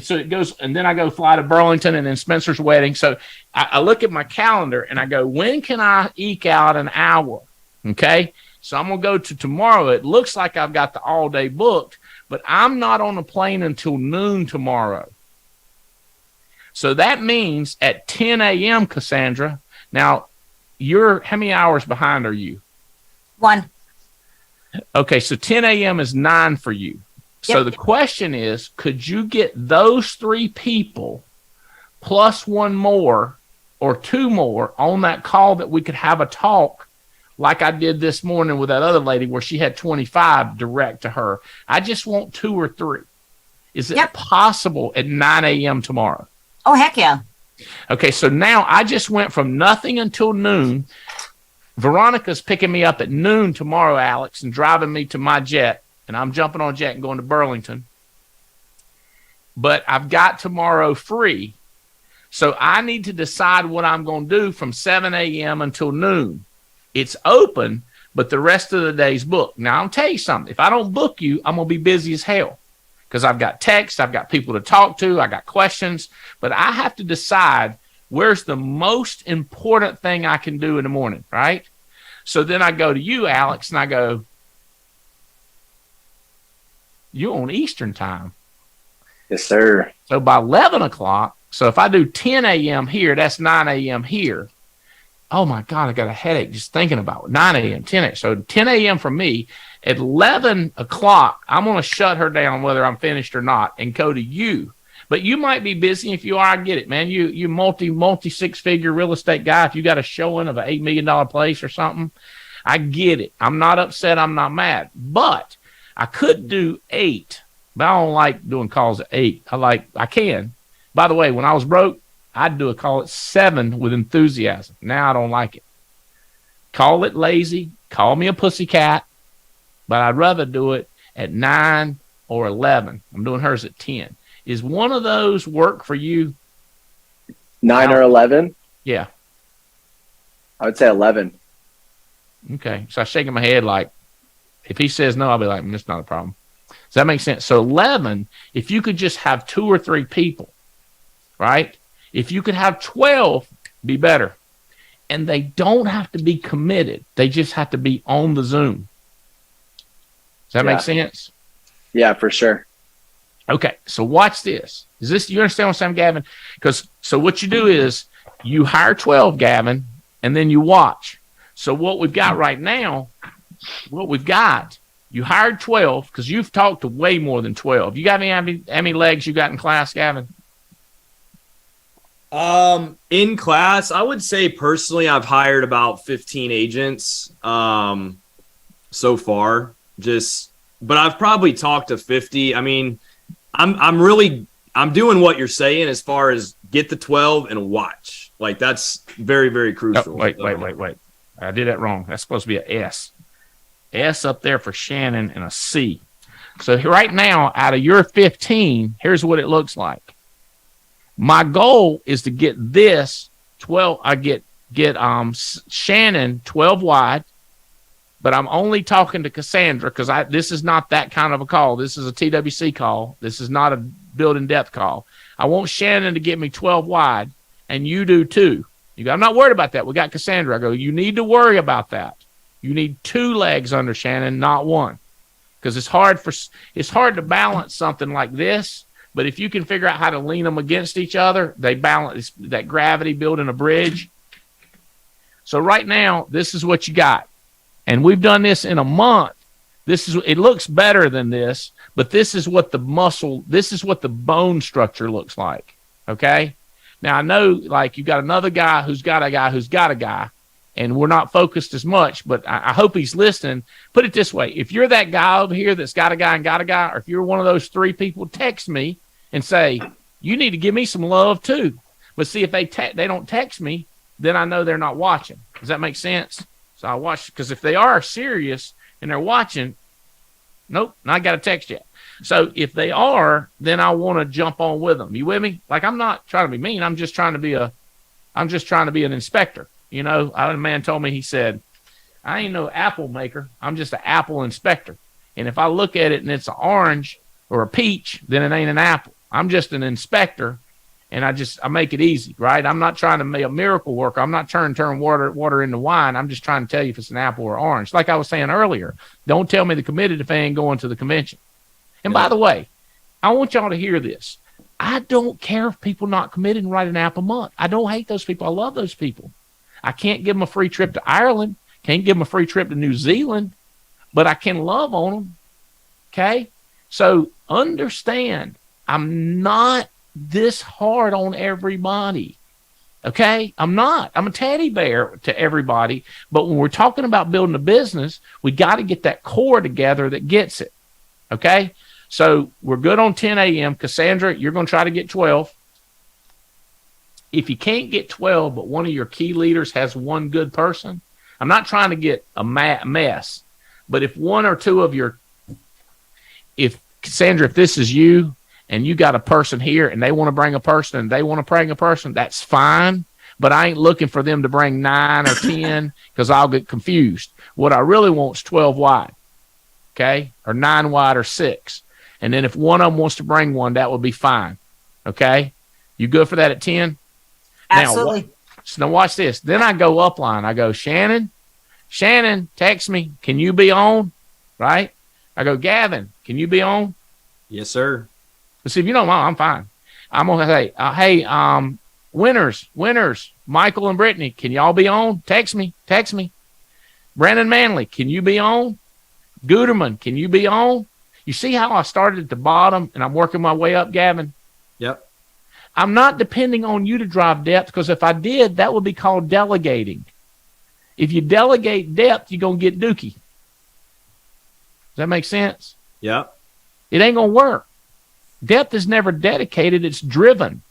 So it goes, and then I go fly to Burlington and then Spencer's wedding. So I look at my calendar and I go, when can I eke out an hour? Okay. So I'm going to go to tomorrow. It looks like I've got the all day booked, but I'm not on the plane until noon tomorrow. So that means at 10 a.m., Cassandra, now how many hours behind are you? 1. Okay, so 10 a.m. is 9 for you. So the question is, could you get those 3 people plus 1 more or 2 more on that call that we could have a talk like I did this morning with that other lady where she had 25 direct to her? I just want 2 or 3. Is it possible at 9 a.m. tomorrow? Oh, heck yeah. Okay, so now I just went from nothing until noon. Veronica's picking me up at noon tomorrow, Alex, and driving me to my jet. And I'm jumping on a jet and going to Burlington. But I've got tomorrow free. So I need to decide what I'm going to do from 7 a.m. until noon. It's open, but the rest of the day's booked. Now, I'll tell you something. If I don't book you, I'm going to be busy as hell. because I've got text, I've got people to talk to, I got questions, but I have to decide where's the most important thing I can do in the morning, right? So then I go to you, Alex, and I go, you on Eastern time. Yes, sir. So by 11 o'clock, so if I do 10 a.m. here, that's 9 a.m. here. Oh my God, I got a headache just thinking about it. 9 a.m., 10 a.m. So 10 a.m. for me. At 11 o'clock, I'm going to shut her down whether I'm finished or not and go to you. But you might be busy. If you are, I get it, man. You multi six-figure real estate guy. If you got a showing of an $8 million place or something, I get it. I'm not upset. I'm not mad. But I could do 8, but I don't like doing calls at 8. I can. By the way, when I was broke, I'd do a call at 7 with enthusiasm. Now I don't like it. Call it lazy. Call me a pussycat. But I'd rather do it at 9 or 11. I'm doing hers at 10. Is one of those work for you? 9 or 11? Yeah. I would say 11. Okay. So I'm shaking my head like, if he says no, I'll be like, that's not a problem. Does that make sense? So 11, if you could just have 2 or 3 people, right? If you could have 12, be better. And they don't have to be committed. They just have to be on the Zoom. Does that make sense? Yeah, for sure. Okay, so watch this. You understand what I'm saying, Gavin? So what you do is you hire 12, Gavin, and then you watch. So what we've got right now, you hired 12 because you've talked to way more than 12. You got how many legs you got in class, Gavin? In class, I would say personally, I've hired about 15 agents so far. But I've probably talked to 50. I mean, I'm doing what you're saying as far as get the 12 and watch. Like that's very, very crucial. Oh, wait. I did that wrong. That's supposed to be an S. S up there for Shannon and a C. So right now, out of your 15, here's what it looks like. My goal is to get this 12. I get Shannon 12 wide, but I'm only talking to Cassandra because this is not that kind of a call. This is a TWC call. This is not a building depth call. I want Shannon to get me 12 wide, and you do 2. You go, I'm not worried about that. We got Cassandra. I go, you need to worry about that. You need 2 legs under Shannon, not 1, because it's hard to balance something like this. But if you can figure out how to lean them against each other, they balance that gravity building a bridge. So right now, this is what you got. And we've done this in a month. It looks better than this, but this is what the bone structure looks like. Okay. Now I know like you got another guy who's got a guy, and we're not focused as much, but I hope he's listening. Put it this way. If you're that guy over here that's got a guy and got a guy, or if you're one of those 3 people, text me and say, you need to give me some love too. But see, if they don't text me, then I know they're not watching. Does that make sense? So I watch, because if they are serious and they're watching, nope, not got a text yet. So if they are, then I want to jump on with them. You with me? Like I'm not trying to be mean. I'm just trying to be an inspector. You know, a man told me, he said, I ain't no apple maker. I'm just an apple inspector. And if I look at it and it's an orange or a peach, then it ain't an apple. I'm just an inspector. And I make it easy, right? I'm not trying to be a miracle worker. I'm not trying to turn water into wine. I'm just trying to tell you if it's an apple or orange. Like I was saying earlier, don't tell me the committed if they ain't going to the convention. And by the way, I want y'all to hear this. I don't care if people not committed and write an app a month. I don't hate those people. I love those people. I can't give them a free trip to Ireland. Can't give them a free trip to New Zealand, but I can love on them. Okay? So understand, I'm not this hard on everybody. Okay? I'm not. I'm a teddy bear to everybody. But when we're talking about building a business, we got to get that core together that gets it. Okay? So we're good on 10 a.m. Cassandra, you're going to try to get 12. If you can't get 12, but one of your key leaders has one good person, I'm not trying to get a mess, but if one or two of Cassandra, if this is you, and you got a person here and they want to bring a person and they want to bring a person, that's fine. But I ain't looking for them to bring 9 or 10 because I'll get confused. What I really want is 12 wide, okay, or 9 wide or 6. And then if one of them wants to bring one, that would be fine. Okay. You good for that at 10? Absolutely. Now watch this. Then I go upline. I go, Shannon, text me. Can you be on? Right? I go, Gavin, can you be on? Yes, sir. But see, if you don't mind, I'm fine. I'm going to say, hey, winners, Michael and Brittany, can y'all be on? Text me. Brandon Manley, can you be on? Guterman, can you be on? You see how I started at the bottom and I'm working my way up, Gavin? Yep. I'm not depending on you to drive depth, because if I did, that would be called delegating. If you delegate depth, you're going to get dookie. Does that make sense? Yep. It ain't going to work. Depth is never dedicated. It's driven.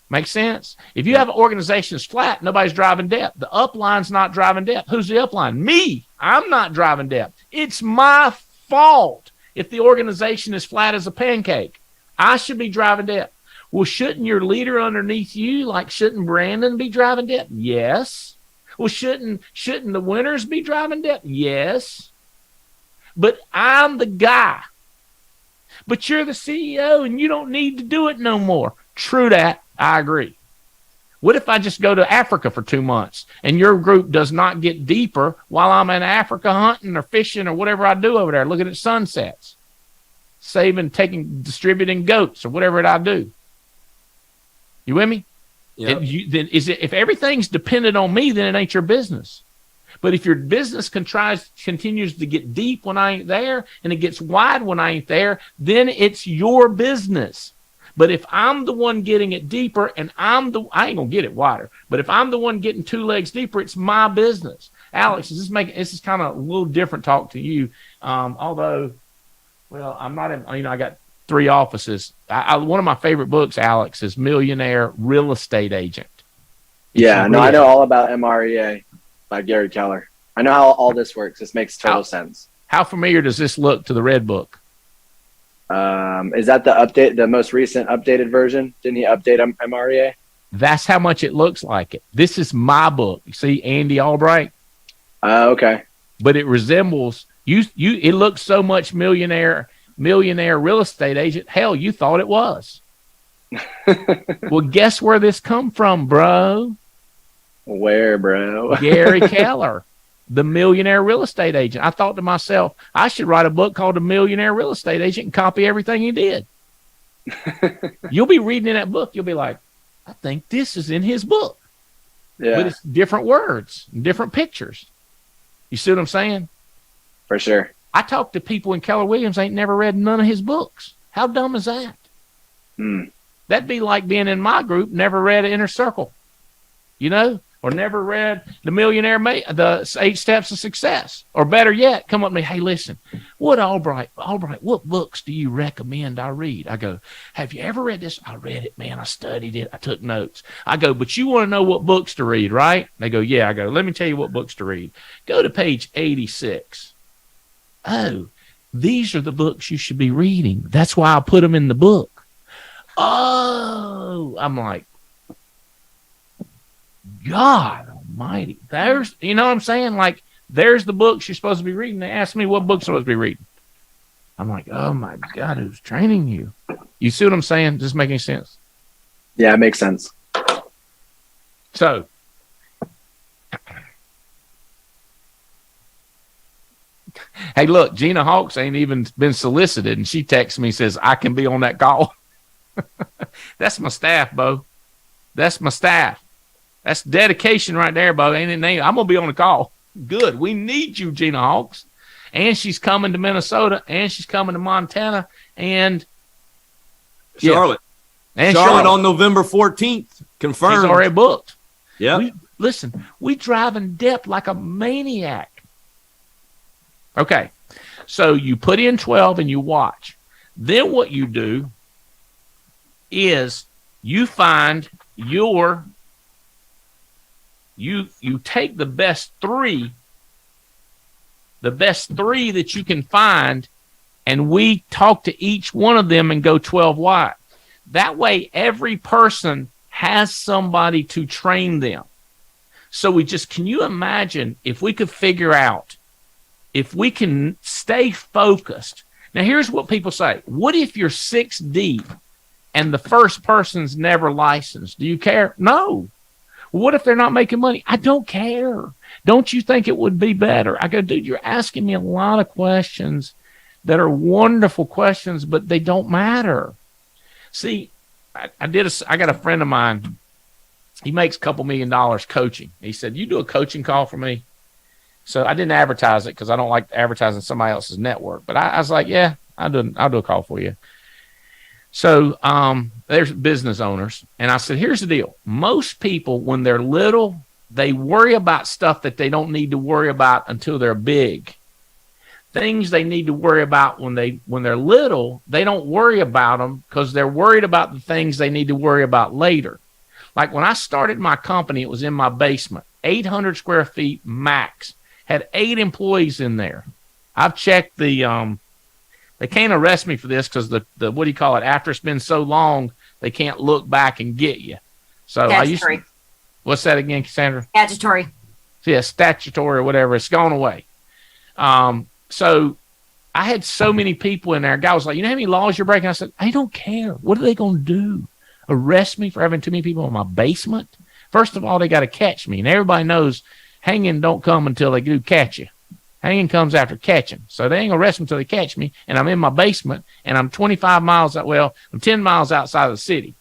Make sense? If you have an organization that's flat, nobody's driving depth. The upline's not driving depth. Who's the upline? Me. I'm not driving depth. It's my fault if the organization is flat as a pancake. I should be driving depth. Well, shouldn't your leader underneath you, shouldn't Brandon be driving depth? Yes. Well, shouldn't the winners be driving depth? Yes. But I'm the guy. But you're the CEO and you don't need to do it no more. True that. I agree. What if I just go to Africa for 2 months and your group does not get deeper while I'm in Africa hunting or fishing or whatever I do over there, looking at sunsets, distributing goats or whatever it I do? You with me? Yep. If everything's dependent on me, then it ain't your business. But if your business continues to get deep when I ain't there and it gets wide when I ain't there, then it's your business. But if I'm the one getting it deeper and I ain't going to get it wider, but if I'm the one getting 2 legs deeper, it's my business. Alex, this is kind of a little different talk to you. Although, well, I'm not I got 3 offices. One of my favorite books, Alex, is Millionaire Real Estate Agent. I know all about MREA by Gary Keller. I know how all this works. This makes total sense. How familiar does this look to the Red Book? Is that the most recent updated version? Didn't he update MREA? That's how much it looks like it. This is my book. You see Andy Albright? Okay. But it resembles you. It looks so much millionaire real estate agent. Hell, you thought it was. Well, guess where this come from, bro? Where, bro? Gary Keller, the millionaire real estate agent. I thought to myself, I should write a book called The Millionaire Real Estate Agent and copy everything he did. You'll be reading in that book. You'll be like, I think this is in his book. Yeah. But it's different words, different pictures. You see what I'm saying? For sure. I talk to people in Keller Williams ain't never read none of his books. How dumb is that? That'd be like being in my group, never read Inner Circle, or never read the 8 Steps of Success, or better yet, come up to me, hey, listen, Albright, what books do you recommend I read? I go, have you ever read this? I read it, man. I studied it. I took notes. I go, but you want to know what books to read, right? They go, yeah. I go, let me tell you what books to read. Go to page 86. Oh, these are the books you should be reading. That's why I put them in the book. Oh, I'm like, God almighty. There's, what I'm saying? There's the books you're supposed to be reading. They asked me what books I'm supposed to be reading. I'm like, oh my God, who's training you? You see what I'm saying? Does this make any sense? Yeah, it makes sense. So, hey, look, Gina Hawks ain't even been solicited, and she texts me, says, I can be on that call. That's my staff, Bo. That's my staff. That's dedication right there, Bo. Ain't it? I'm going to be on the call. Good. We need you, Gina Hawks. And she's coming to Minnesota, and she's coming to Montana, and Charlotte. Yeah. And Charlotte on November 14th. Confirmed. She's already booked. Yeah. We drive in depth like a maniac. Okay. So you put in 12 and you watch. Then what you do is you find you take the best three that you can find, and we talk to each one of them and go 12 wide. That way every person has somebody to train them. So can you imagine if we could figure out, if we can stay focused Now, here's what people say. What if you're 6 deep and the first person's never licensed? Do you care? No. What if they're not making money? I don't care. Don't you think it would be better? I go, dude, you're asking me a lot of questions that are wonderful questions, but they don't matter. See, I got a friend of mine. He makes a couple $1 million coaching. He said, you do a coaching call for me? So I didn't advertise it because I don't like advertising somebody else's network. But I was like, yeah, I'll do a call for you. So there's business owners. And I said, here's the deal. Most people, when they're little, they worry about stuff that they don't need to worry about until they're big. Things they need to worry about when they're little, they don't worry about them because they're worried about the things they need to worry about later. Like when I started my company, it was in my basement, 800 square feet max, had 8 employees in there. I've checked the, they can't arrest me for this because the what do you call it? After it's been so long, they can't look back and get you. So Statutory. What's that again, Cassandra? Statutory. Yeah, statutory or whatever. It's gone away. So I had so many people in there. A guy was like, you know how many laws you're breaking? I said, I don't care. What are they going to do? Arrest me for having too many people in my basement? First of all, they got to catch me. And everybody knows hanging don't come until they do catch you. Hanging comes after catching. So they ain't going to arrest me until they catch me. And I'm in my basement and I'm 25 miles out. Well, I'm 10 miles outside of the city.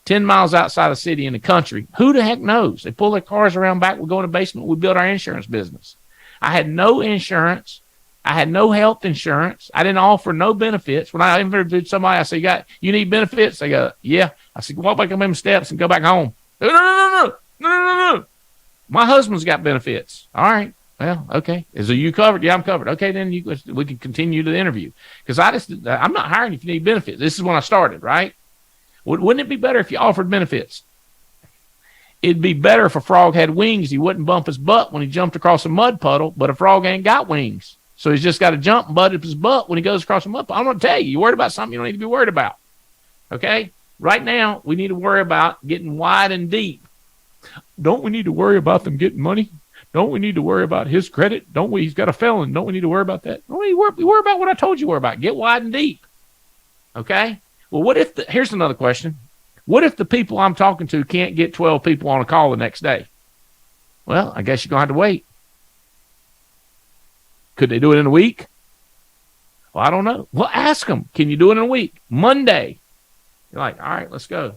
10 miles outside of the city in the country. Who the heck knows? They pull their cars around back. We go in the basement. We build our insurance business. I had no insurance. I had no health insurance. I didn't offer no benefits. When I interviewed somebody, I said, you need benefits? They go, yeah. I said, walk back up them steps and go back home. No. My husband's got benefits. All right. Well, okay. Is you covered? Yeah, I'm covered. Okay, then we can continue the interview. Because I'm not hiring you if you need benefits. This is when I started, right? Wouldn't it be better if you offered benefits? It'd be better if a frog had wings. He wouldn't bump his butt when he jumped across a mud puddle, but a frog ain't got wings. So he's just got to jump and butt up his butt when he goes across a mud puddle. I'm going to tell you, you're worried about something you don't need to be worried about. Okay? Right now, we need to worry about getting wide and deep. Don't we need to worry about them getting money? Don't we need to worry about his credit? Don't we? He's got a felon. Don't we need to worry about that? Don't we worry about what I told you to worry about. Get wide and deep. Okay? Well, here's another question. What if the people I'm talking to can't get 12 people on a call the next day? Well, I guess you're going to have to wait. Could they do it in a week? Well, I don't know. Well, ask them. Can you do it in a week? Monday. You're like, all right, let's go.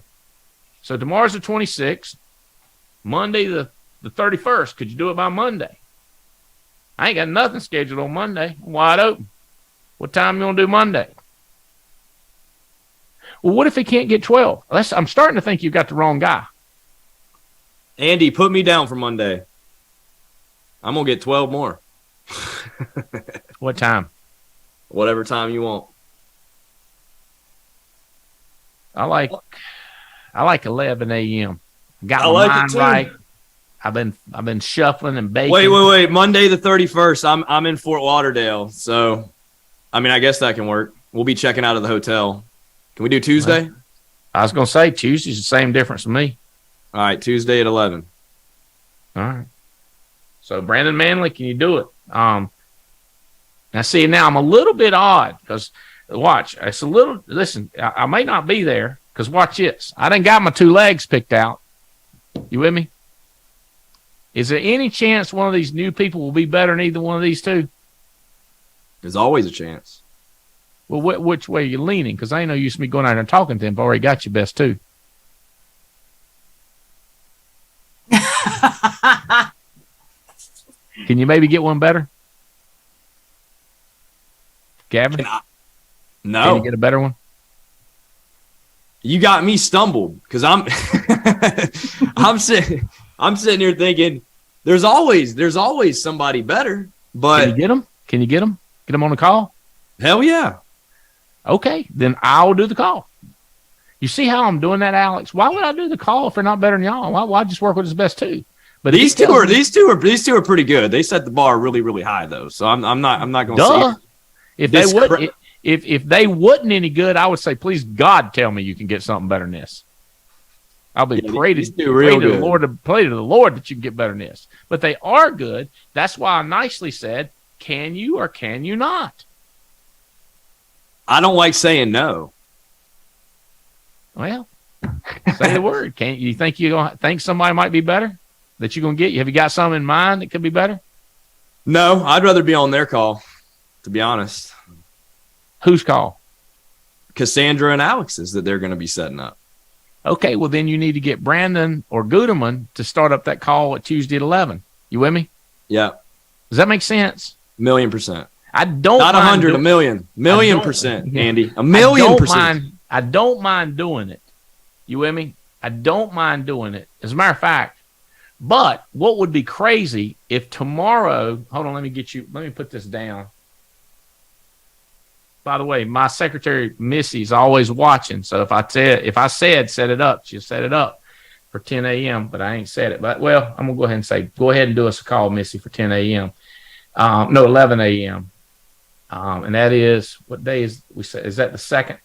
So tomorrow's the 26th. Monday the 31st. Could you do it by Monday? I ain't got nothing scheduled on Monday. I'm wide open. What time you want to do Monday? Well, what if he can't get 12? I'm starting to think you've got the wrong guy. Andy, put me down for Monday. I'm going to get 12 more. What time? Whatever time you want. I like 11 a.m. Got I my like mind it too. right. I've been shuffling and baking. Wait. Monday the 31st. I'm in Fort Lauderdale, so I mean I guess that can work. We'll be checking out of the hotel. Can we do Tuesday? I was gonna say Tuesday's the same difference for me. All right, Tuesday at 11. All right. So Brandon Manley, can you do it? Now see, now I'm a little bit odd because watch, it's a little. Listen, I may not be there because watch this. I done got my 2 legs picked out. You with me? Is there any chance one of these new people will be better than either one of these 2? There's always a chance. Well, which way are you leaning? Because I ain't no use to me going out there and talking to him. I've already got your best 2. Can you maybe get one better? Gavin? No. Can you get a better one? You got me stumbled because I'm I'm sitting here thinking there's always somebody better. But Can you get them? Can you get them? Get them on the call? Hell yeah. Okay, then I'll do the call. You see how I'm doing that, Alex? Why would I do the call if they're not better than y'all? Why just work with his best 2? But these two are pretty good. They set the bar really, really high though. So I'm not going to say if they wasn't any good, I would say, please God, tell me you can get something better than this. I'll be pray to the Lord that you can get better than this. But they are good. That's why I nicely said, can you or can you not? I don't like saying no. Well, say the word. Can't you think think somebody might be better that you're gonna get? Have you got some in mind that could be better? No, I'd rather be on their call, to be honest. Whose call? Cassandra and Alex's that they're going to be setting up. Okay, well then you need to get Brandon or Guterman to start up that call at Tuesday at 11. You with me? Yeah. Does that make sense? 1,000,000%. I don't not mind 100, a million, 1,000,000%, Andy, 1,000,000%. I don't mind doing it. You with me? I don't mind doing it. As a matter of fact, but what would be crazy if tomorrow, hold on, let me put this down. By the way, my secretary, Missy's always watching. So if I said set it up, she'll set it up for 10 a.m., but I ain't said it. But, well, I'm going to go ahead and say, go ahead and do us a call, Missy, for 10 a.m. No, 11 a.m. And that is, what day is that the 2nd?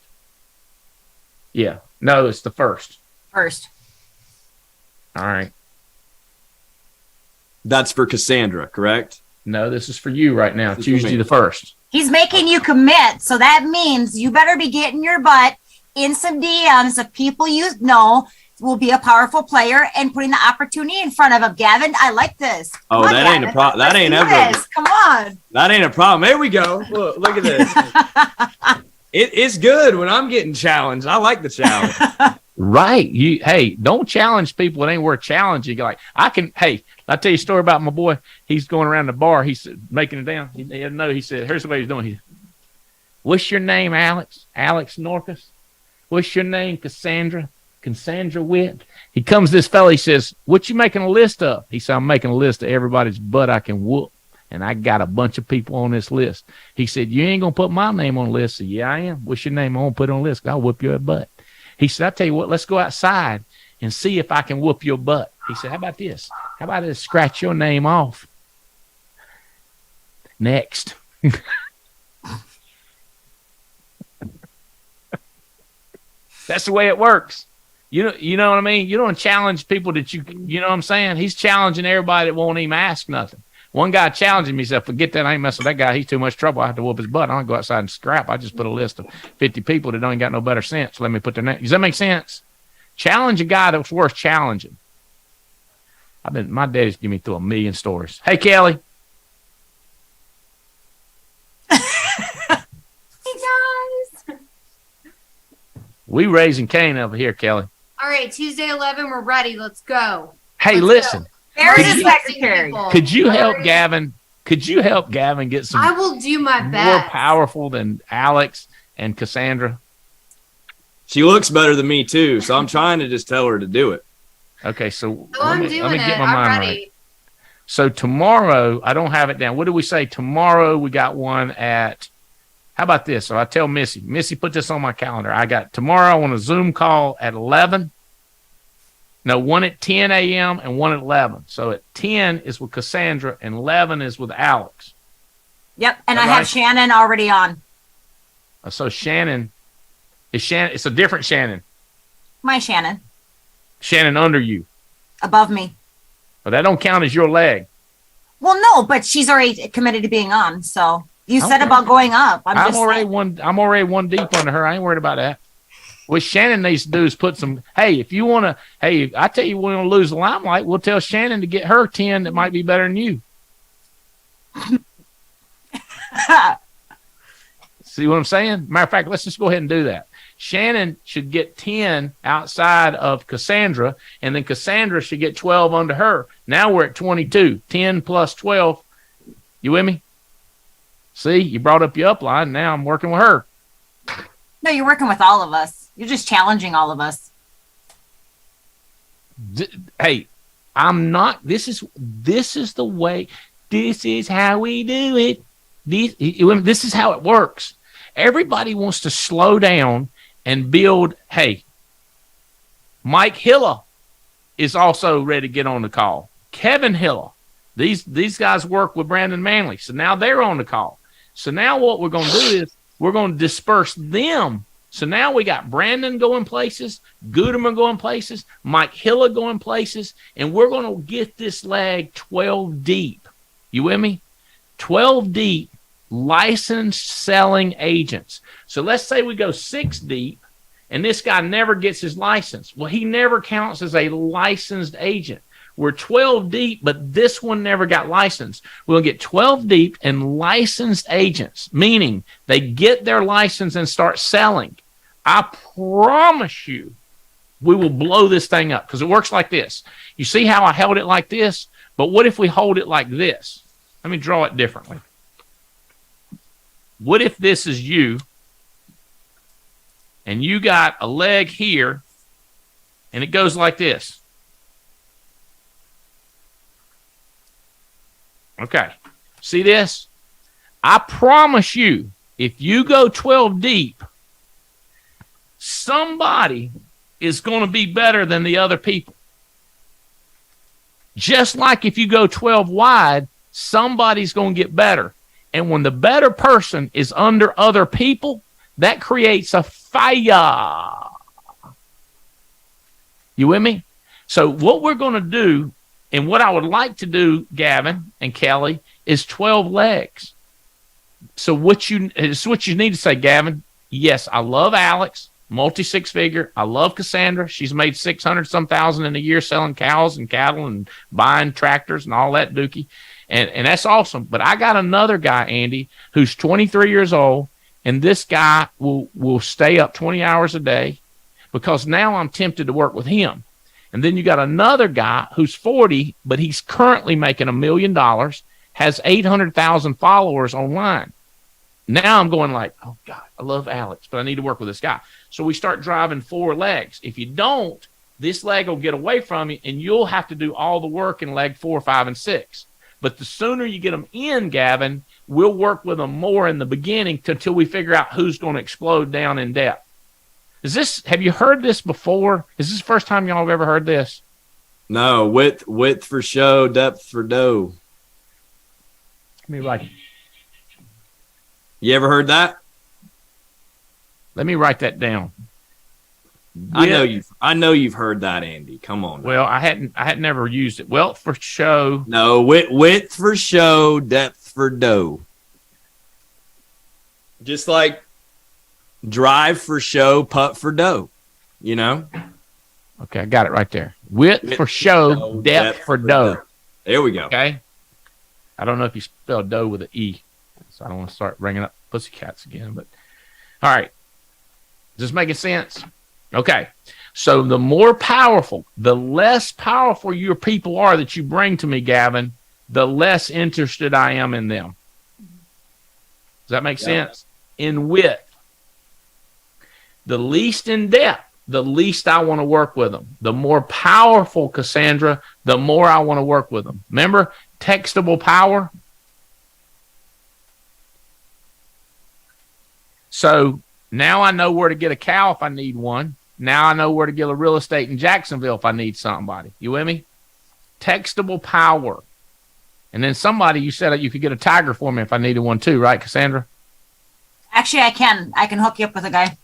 Yeah. No, it's the 1st. First. All right. That's for Cassandra, correct? No, this is for you right now, Tuesday the 1st. He's making you commit, so that means you better be getting your butt in some DMs of people you know will be a powerful player and putting the opportunity in front of him. Gavin, I like this. Oh, that ain't a problem. That ain't ever. Come on. That ain't a problem. There we go. Look at this. It's good when I'm getting challenged. I like the challenge. Right. Hey, don't challenge people. It ain't worth challenging. Like, I'll tell you a story about my boy. He's going around the bar. He's making it down. He didn't know. He said, here's what he's doing. What's your name, Alex? Alex Norcus? What's your name, Cassandra? Cassandra Witt? He comes this fella. He says, what you making a list of? He said, I'm making a list of everybody's butt I can whoop. And I got a bunch of people on this list. He said, you ain't going to put my name on the list. I said, yeah, I am. What's your name? I'm going to put it on the list. I'll whoop your butt. He said, I tell you what, let's go outside and see if I can whoop your butt. He said, how about this? How about this? Scratch your name off. Next. That's the way it works. You know what I mean? You don't challenge people that you know what I'm saying? He's challenging everybody that won't even ask nothing. One guy challenging me, said, forget that. I ain't messing with that guy. He's too much trouble. I have to whoop his butt. I don't go outside and scrap. I just put a list of 50 people that don't got no better sense. Let me put their name. Does that make sense? Challenge a guy that's worth challenging. My daddy's given me through 1,000,000 stories. Hey, Kelly. Hey, guys. We raising Cain over here, Kelly. All right, Tuesday 11, we're ready. Let's go. Hey, Let's listen. go. There's his secretary. Could you help Gavin? Could you help Gavin get some I will do my more best. powerful than Alex and Cassandra? She looks better than me too, so I'm trying to just tell her to do it. Okay, so I'm doing it. I'm ready. right. So tomorrow, I don't have it down. What did we say? Tomorrow we got one at, how about this? So I tell Missy, put this on my calendar. I got tomorrow on a Zoom call at 11. No, one at 10 a.m. and one at 11. So at 10 is with Cassandra and 11 is with Alex. Yep, and I right? have Shannon already on. So Shannon, it's a different Shannon. My Shannon. Shannon under you. Above me. But that don't count as your leg. Well, no, but she's already committed to being on. So you said Okay. about going up. I'm already one deep under her. I ain't worried about that. What Shannon needs to do is put some, hey, if you want to, hey, I tell you, we want to lose the limelight, we'll tell Shannon to get her 10 that might be better than you. See what I'm saying? Matter of fact, let's just go ahead and do that. Shannon should get 10 outside of Cassandra, and then Cassandra should get 12 under her. Now we're at 22. 10 plus 12. You with me? See, you brought up your upline. Now I'm working with her. No, you're working with all of us. You're just challenging all of us. Hey, I'm not. This is the way. This is how we do it. This is how it works. Everybody wants to slow down and build. Hey, Mike Hilla is also ready to get on the call. Kevin Hilla. These guys work with Brandon Manley, so now they're on the call. So now what we're going to do is we're going to disperse them. So now we got Brandon going places, Guterman going places, Mike Hilla going places, and we're going to get this leg 12 deep. You with me? 12 deep licensed selling agents. So let's say we go 6 deep and this guy never gets his license. Well, he never counts as a licensed agent. We're 12 deep, but this one never got licensed. We'll get 12 deep and licensed agents, meaning they get their license and start selling. I promise you, we will blow this thing up because it works like this. You see how I held it like this? But what if we hold it like this? Let me draw it differently. What if this is you and you got a leg here and it goes like this? Okay. See this? I promise you, if you go 12 deep, somebody is going to be better than the other people. Just like if you go 12 wide, somebody's going to get better. And when the better person is under other people, that creates a fire. You with me? So what we're going to do, and what I would like to do, Gavin and Kelly, is 12 legs. So it's what you need to say, Gavin. Yes, I love Alex, multi-six-figure. I love Cassandra. She's made 600-some thousand in a year selling cows and cattle and buying tractors and all that dookie. And that's awesome. But I got another guy, Andy, who's 23 years old, and this guy will stay up 20 hours a day because now I'm tempted to work with him. And then you got another guy who's 40, but he's currently making $1 million, has 800,000 followers online. Now I'm going like, oh, God, I love Alex, but I need to work with this guy. So we start driving 4 legs. If you don't, this leg will get away from you, and you'll have to do all the work in leg 4, 5, and 6. But the sooner you get them in, Gavin, we'll work with them more in the beginning until we figure out who's going to explode down in depth. Have you heard this before? Is this the first time y'all have ever heard this? No, width for show, depth for dough. Let me write. You ever heard that? Let me write that down. I know you've heard that, Andy. Come on. Well, I had never used it. Well, for show. No, width for show, depth for dough. Just like drive for show, putt for dough. You know? Okay, I got it right there. Width for show, depth for dough. There we go. Okay. I don't know if you spell dough with an E, so I don't want to start bringing up pussycats again. But all right, is this making sense? Okay. So the more powerful, the less powerful your people are that you bring to me, Gavin, the less interested I am in them. Does that make sense? In width. The least in depth, the least I want to work with them. The more powerful, Cassandra, the more I want to work with them. Remember, textable power? So now I know where to get a cow if I need one. Now I know where to get a real estate in Jacksonville if I need somebody. You with me? Textable power. And then somebody, you said that you could get a tiger for me if I needed one too, right, Cassandra? Actually, I can hook you up with a guy.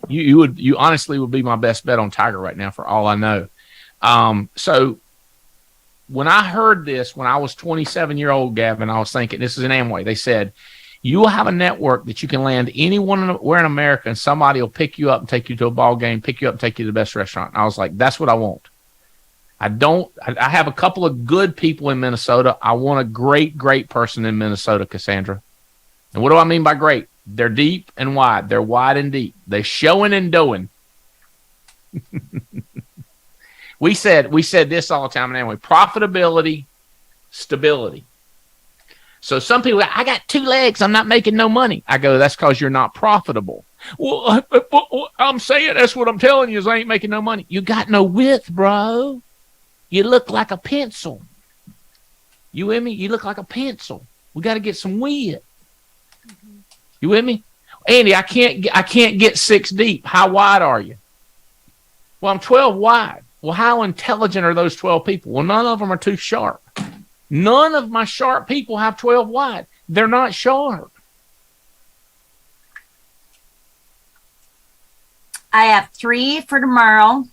You honestly would be my best bet on tiger right now for all I know. So when I heard this, when I was 27-year-old, Gavin, I was thinking, this is in Amway. They said, you will have a network that you can land anywhere in America, and somebody will pick you up and take you to a ball game, pick you up and take you to the best restaurant. And I was like, that's what I want. I have a couple of good people in Minnesota. I want a great, great person in Minnesota, Cassandra. And what do I mean by great? They're deep and wide. They're wide and deep. They're showing and doing. We said this all the time anyway. Profitability, stability. So some people, I got 2 legs. I'm not making no money. I go, that's because you're not profitable. Well, I'm saying that's what I'm telling you is I ain't making no money. You got no width, bro. You look like a pencil. You with me? You look like a pencil. We got to get some width. You with me? Andy, I can't get 6 deep. How wide are you? Well, I'm 12 wide. Well, how intelligent are those 12 people? Well, none of them are too sharp. None of my sharp people have 12 wide. They're not sharp. I have 3 for tomorrow,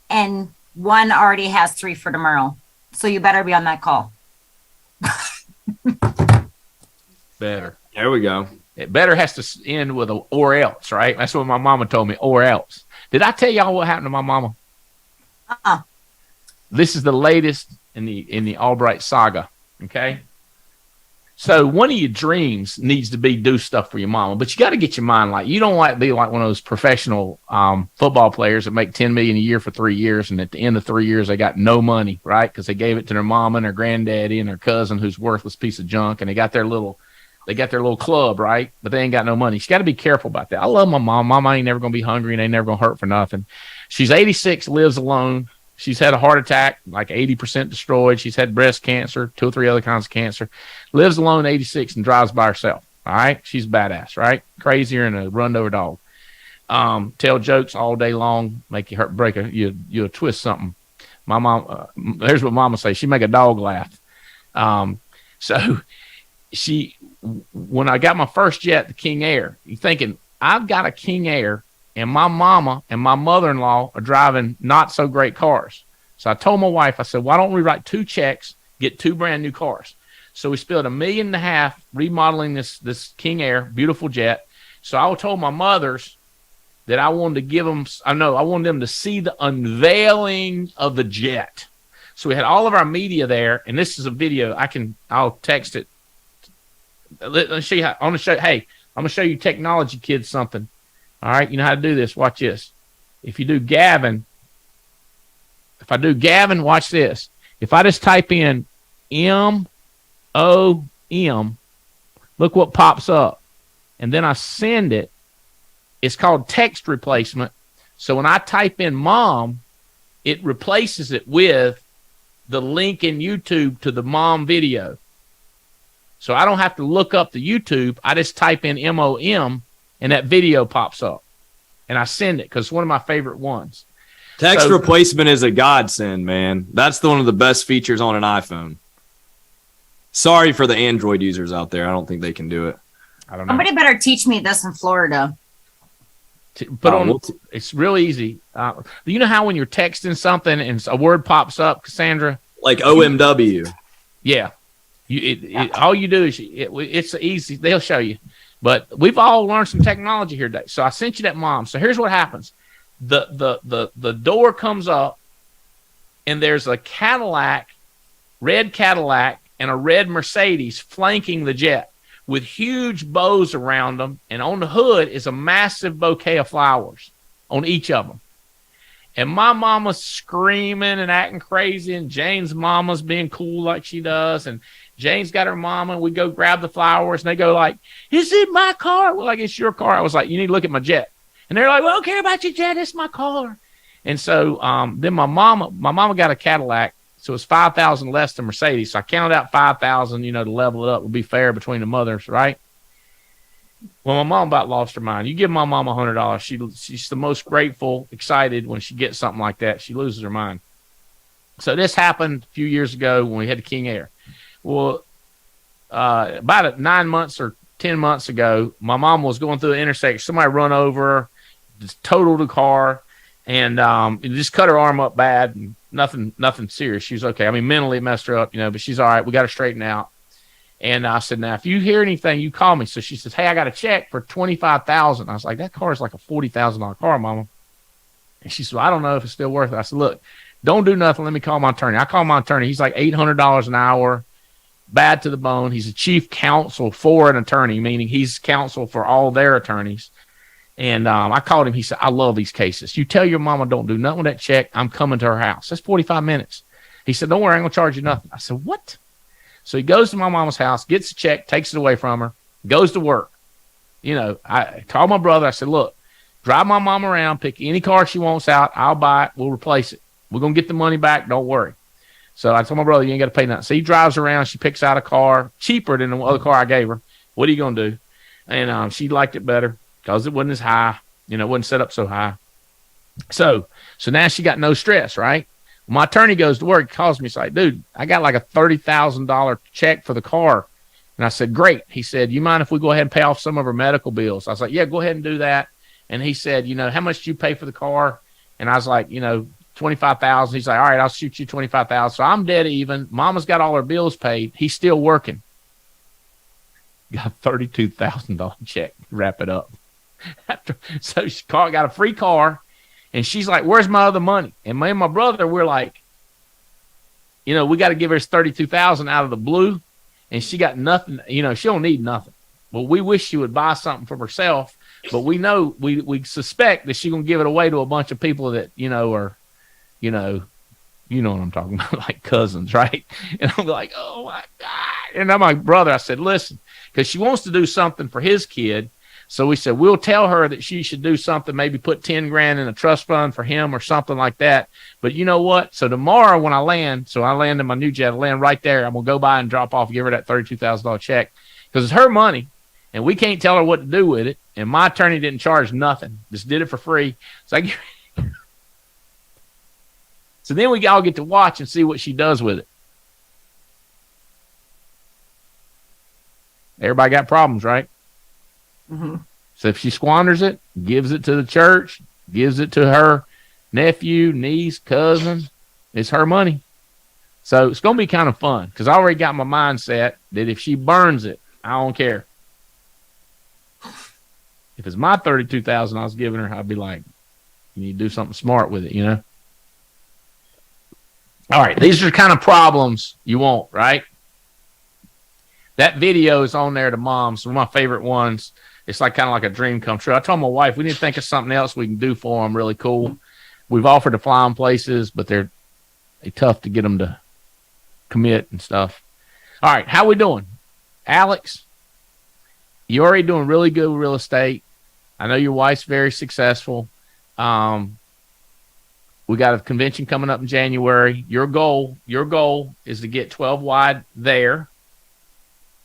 and one already has 3 for tomorrow. So you better be on that call. Better. There we go. It better has to end with a or else, right? That's what my mama told me, or else. Did I tell y'all what happened to my mama? This is the latest in the Albright saga, okay? So one of your dreams needs to be do stuff for your mama, but you got to get your mind like, you don't like to be like one of those professional football players that make $10 million a year for 3 years, and at the end of 3 years they got no money, right? Because they gave it to their mama and their granddaddy and their cousin who's worthless piece of junk, and they got their little club, right? But they ain't got no money. You got to be careful about that. I love my mom. Mama ain't never gonna be hungry and ain't never gonna hurt for nothing. She's 86, lives alone. She's had a heart attack, like 80% destroyed. She's had breast cancer, 2 or 3 other kinds of cancer. Lives alone, 86, and drives by herself. All right, she's badass, right? Crazier than a run-over dog. Tell jokes all day long, make you hurt, break you'll twist something. My mom, here's what Mama say: she make a dog laugh. So when I got my first jet, the King Air, you're thinking I've got a King Air. And my mama and my mother-in-law are driving not so great cars. So I told my wife, I said, why don't we write 2 checks, get 2 brand new cars? So we spent $1.5 million remodeling this King Air, beautiful jet. So I told my mothers that I wanted to give them, I wanted them to see the unveiling of the jet. So we had all of our media there, and this is a video. I'll text it. Let's show you how. I'm gonna show you technology kids something. All right, you know how to do this. Watch this. If I do Gavin, watch this. If I just type in MOM, look what pops up. And then I send it. It's called text replacement. So when I type in mom, it replaces it with the link in YouTube to the mom video. So I don't have to look up the YouTube. I just type in MOM. And that video pops up, and I send it because it's one of my favorite ones. Text replacement is a godsend, man. That's one of the best features on an iPhone. Sorry for the Android users out there. I don't think they can do it. I don't know. Somebody better teach me this in Florida. It's really easy. You know how when you're texting something and a word pops up, Cassandra? Like OMW. Yeah. All you do is it's easy. They'll show you. But we've all learned some technology here today. So I sent you that mom. So here's what happens. The door comes up, and there's a red Cadillac, and a red Mercedes flanking the jet with huge bows around them. And on the hood is a massive bouquet of flowers on each of them. And my mama's screaming and acting crazy, and Jane's mama's being cool like she does, and Jane's got her mama, and we go grab the flowers, and they go like, is it my car? Well, like, it's your car. I was like, you need to look at my jet. And they're like, well, I don't care about your jet. It's my car. And so then my mama got a Cadillac, so it's $5,000 less than Mercedes. So I counted out $5,000, to level it up. Would be fair between the mothers, right? Well, my mom about lost her mind. You give my mom $100, she's the most grateful, excited when she gets something like that. She loses her mind. So this happened a few years ago when we had the King Air. Well, about 9 months or 10 months ago, my mom was going through the intersection. Somebody run over her, just totaled the car, and it just cut her arm up bad. And nothing serious. She was okay. I mean, mentally it messed her up, but she's all right. We got her straightened out. And I said, now, if you hear anything, you call me. So she says, hey, I got a check for $25,000. I was like, that car is like a $40,000 car, Mama. And she said, well, I don't know if it's still worth it. I said, look, don't do nothing. Let me call my attorney. I call my attorney. He's like $800 an hour, bad to the bone. He's a chief counsel for an attorney, meaning he's counsel for all their attorneys. And I called him. He said, I love these cases. You tell your mama don't do nothing with that check. I'm coming to her house. That's 45 minutes. He said, don't worry, I ain't going to charge you nothing. I said, what? So he goes to my mama's house, gets the check, takes it away from her, goes to work. I called my brother. I said, look, drive my mom around, pick any car she wants out. I'll buy it. We'll replace it. We're going to get the money back. Don't worry. So I told my brother, you ain't got to pay nothing. So he drives around. She picks out a car cheaper than the other car I gave her. What are you going to do? And she liked it better because it wasn't as high. It wasn't set up so high. So now she got no stress, right? My attorney goes to work, calls me, he's like, dude, I got like a $30,000 check for the car. And I said, great. He said, you mind if we go ahead and pay off some of her medical bills? I was like, yeah, go ahead and do that. And he said, how much did you pay for the car? And I was like, $25,000. He's like, all right, I'll shoot you $25,000. So I'm dead even. Mama's got all her bills paid. He's still working. got a $32,000 check. Wrap it up. So she got a free car, and she's like, "Where's my other money?" And me and my brother, we're like, we got to give her $32,000 out of the blue, and she got nothing. She don't need nothing. Well, we wish she would buy something for herself, but we know we suspect that she's gonna give it away to a bunch of people that are, you know what I'm talking about, like cousins, right? And I'm like, oh my God. And I'm my brother, I said, listen, because she wants to do something for his kid. So we said, we'll tell her that she should do something, maybe put 10 grand in a trust fund for him or something like that. But you know what? So tomorrow when I land in my new jet, I land right there. I'm going to go by and drop off, give her that $32,000 check because it's her money and we can't tell her what to do with it. And my attorney didn't charge nothing. Just did it for free. So then we all get to watch and see what she does with it. Everybody got problems, right? Mm-hmm. So if she squanders it, gives it to the church, gives it to her nephew, niece, cousin, it's her money. So it's going to be kind of fun because I already got my mindset that if she burns it, I don't care. If it's my $32,000 I was giving her, I'd be like, you need to do something smart with it, All right, these are the kind of problems you want, right? That video is on there to moms, one of my favorite ones. It's kind of like a dream come true. I told my wife we need to think of something else we can do for them really cool. We've offered to fly them places, but they're tough to get them to commit and stuff. All right, how we doing? Alex, you're already doing really good with real estate. I know your wife's very successful. We got a convention coming up in January. Your goal is to get 12 wide there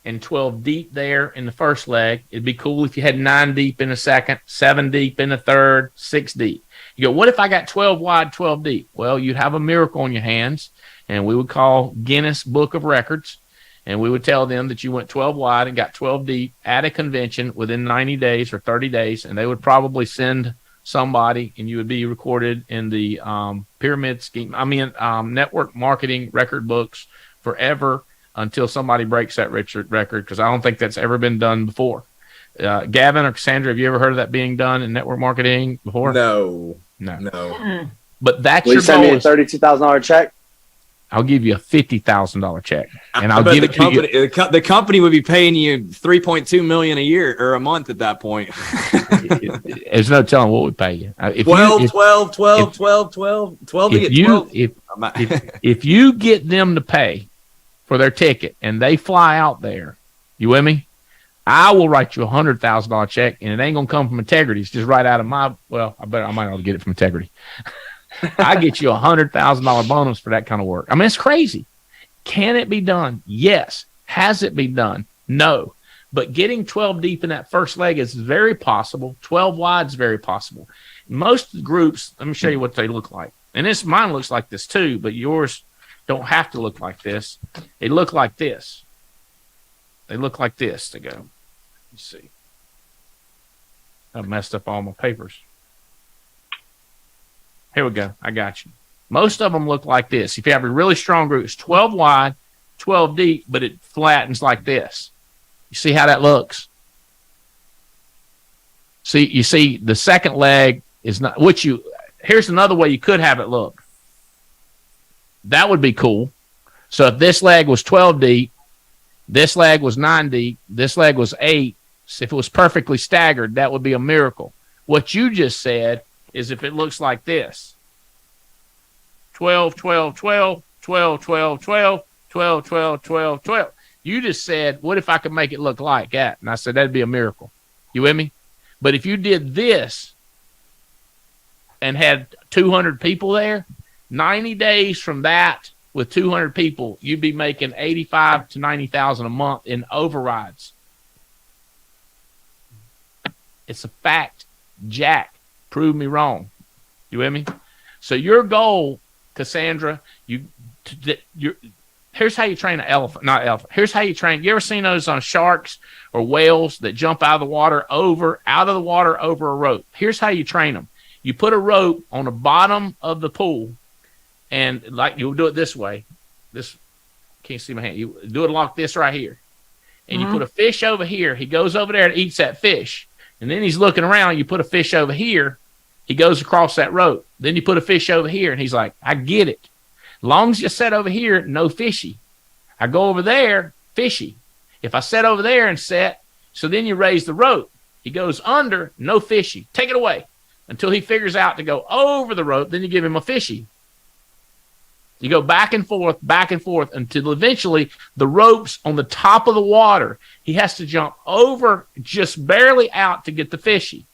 and 12 deep there in the first leg. It'd be cool if you had 9 deep in the second, 7 deep in the third, 6 deep. You go, what if I got 12 wide, 12 deep? Well, you'd have a miracle on your hands, and we would call Guinness Book of Records, and we would tell them that you went 12 wide and got 12 deep at a convention within 90 days or 30 days, and they would probably send somebody, and you would be recorded in the pyramid scheme. Network marketing record books forever until somebody breaks that record, because I don't think that's ever been done before. Gavin or Cassandra, have you ever heard of that being done in network marketing before? No. But that's Will your you send me goal. a $32,000 check? I'll give you a $50,000 check, and I'll bet give it to you. The company would be paying you $3.2 million a year or a month at that point. There's no telling what we pay you. 12 to get 12. If you get them to pay for their ticket and they fly out there, you with me? I will write you a $100,000 check, and it ain't gonna come from Integrity. It's just right out of my. Well, I might not get it from Integrity. I get you a $100,000 bonus for that kind of work. I mean, it's crazy. Can it be done? Yes. Has it been done? No. But getting 12 deep in that first leg is very possible. 12 wide is very possible. Most groups, let me show you what they look like. And mine looks like this too, but yours don't have to look like this. They look like this. They look like this to go. Let's see. I've messed up all my papers. Here we go. I got you. Most of them look like this. If you have a really strong group, it's 12 wide, 12 deep, but it flattens like this. You see how that looks? You see the second leg is not here's another way you could have it look. That would be cool. So if this leg was 12 deep, this leg was 9 deep, this leg was 8, if it was perfectly staggered, that would be a miracle. What you just said is if it looks like this. 12, 12, 12, 12, 12, 12, 12, 12, 12, 12. You just said, what if I could make it look like that? And I said, that'd be a miracle. You with me? But if you did this and had 200 people there, 90 days from that with 200 people, you'd be making 85 to 90,000 a month in overrides. It's a fact, Jack. Prove me wrong. You with me? So your goal, Cassandra, here's how you train an elephant, not elephant. Here's how you train. You ever seen those on sharks or whales that jump out of the water over a rope? Here's how you train them. You put a rope on the bottom of the pool, and like you'll do it this way. This can't see my hand. You do it like this right here, and you put a fish over here. He goes over there and eats that fish. And then he's looking around. You put a fish over here. He goes across that rope. Then you put a fish over here, and he's like, I get it. As long as you set over here, no fishy. I go over there, fishy. If I set over there and set, so then you raise the rope. He goes under, no fishy. Take it away until he figures out to go over the rope. Then you give him a fishy. You go back and forth until eventually the rope's on the top of the water. He has to jump over just barely out to get the fishy.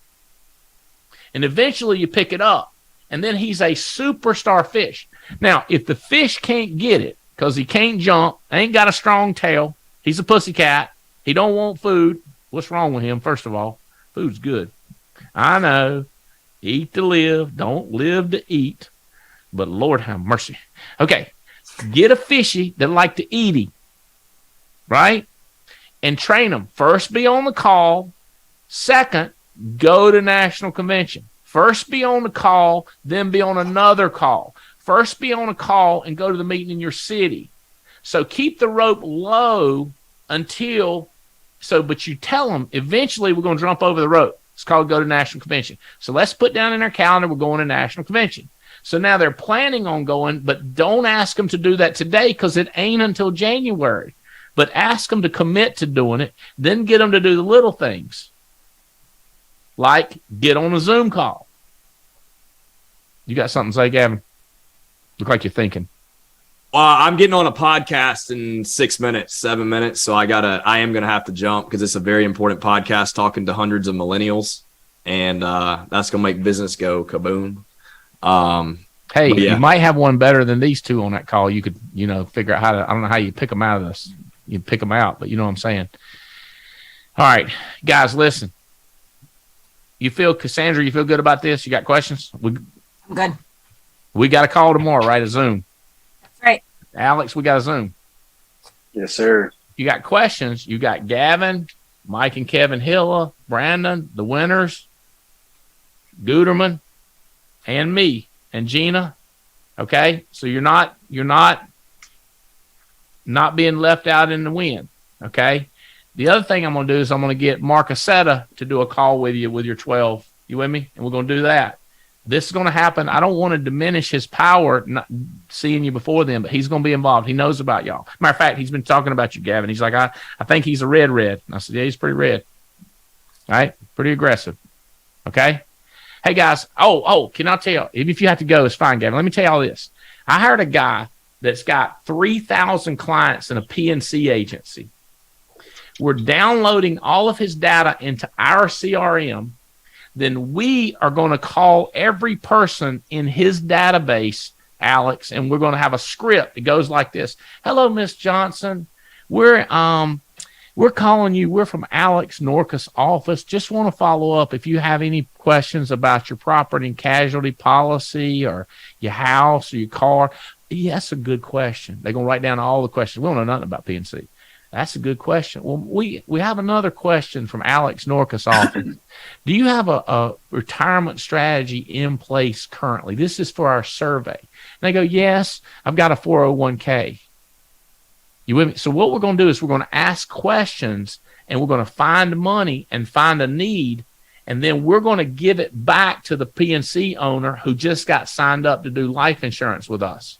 And eventually you pick it up. And then he's a superstar fish. Now, if the fish can't get it because he can't jump, ain't got a strong tail, he's a pussycat, he don't want food. What's wrong with him, first of all? Food's good. I know. Eat to live, don't live to eat. But Lord have mercy. Okay, get a fishy that like to eat him, right? And train them. First, be on the call. Second, go to national convention. First, be on the call, then be on another call. First, be on a call and go to the meeting in your city. So keep the rope low until, but you tell them, eventually we're going to jump over the rope. It's called go to national convention. So let's put down in our calendar, we're going to national convention. So now they're planning on going, but don't ask them to do that today because it ain't until January. But ask them to commit to doing it, then get them to do the little things. Like get on a Zoom call. You got something to say, Gavin? Look like you're thinking. I'm getting on a podcast in 6 minutes, 7 minutes. So I am going to have to jump because it's a very important podcast talking to hundreds of millennials. And that's going to make business go kaboom. Hey, you might have one better than these two on that call. You could, figure out how to, I don't know how you pick them out of this. You pick them out, but you know what I'm saying? All right, guys, listen. Cassandra, you feel good about this? You got questions? I'm good. We got a call tomorrow, right? A Zoom. That's right. Alex, we got a Zoom. Yes, sir. You got questions. You got Gavin, Mike and Kevin Hilla, Brandon, the winners, Guterman, and me and Gina. Okay? So you're not being left out in the wind. Okay? The other thing I'm going to do is I'm going to get Mark Aceta to do a call with you with your 12. You with me? And we're going to do that. This is going to happen. I don't want to diminish his power not seeing you before then, but he's going to be involved. He knows about y'all. Matter of fact, he's been talking about you, Gavin. He's like, I think he's a red. And I said, yeah, he's pretty red. All right? Pretty aggressive. Okay? Hey, guys. Oh, can I tell you? If you have to go, it's fine, Gavin. Let me tell you all this. I hired a guy that's got 3,000 clients in a PNC agency. We're downloading all of his data into our CRM. Then we are going to call every person in his database, Alex, and we're going to have a script that goes like this. Hello, Miss Johnson. We're calling you. We're from Alex Norcus' office. Just want to follow up if you have any questions about your property and casualty policy or your house or your car. Yeah, that's a good question. They're going to write down all the questions. We don't know nothing about PNC. That's a good question. Well, we have another question from Alex Norcus' office. Do you have a retirement strategy in place currently? This is for our survey. And they go, yes, I've got a 401k. You with me? So what we're going to do is we're going to ask questions and we're going to find money and find a need. And then we're going to give it back to the PNC owner who just got signed up to do life insurance with us.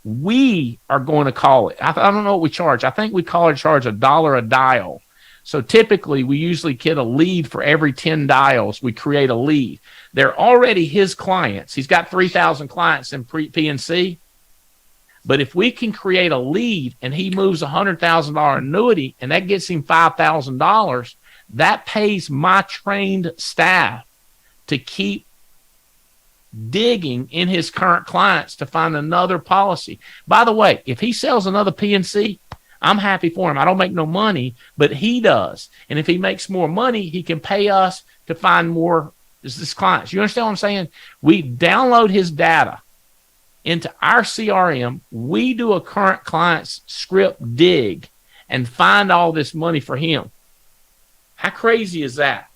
We are going to call it. I don't know what we charge. I think we charge $1 a dial. So typically we usually get a lead for every 10 dials. We create a lead. They're already his clients. He's got 3,000 clients in PNC. But if we can create a lead and he moves a $100,000 annuity and that gets him $5,000, that pays my trained staff to keep digging in his current clients to find another policy. By the way, if he sells another PNC, I'm happy for him. I don't make no money, but he does. And if he makes more money, he can pay us to find more his clients. You understand what I'm saying? We download his data into our CRM. We do a current client's script dig and find all this money for him. How crazy is that?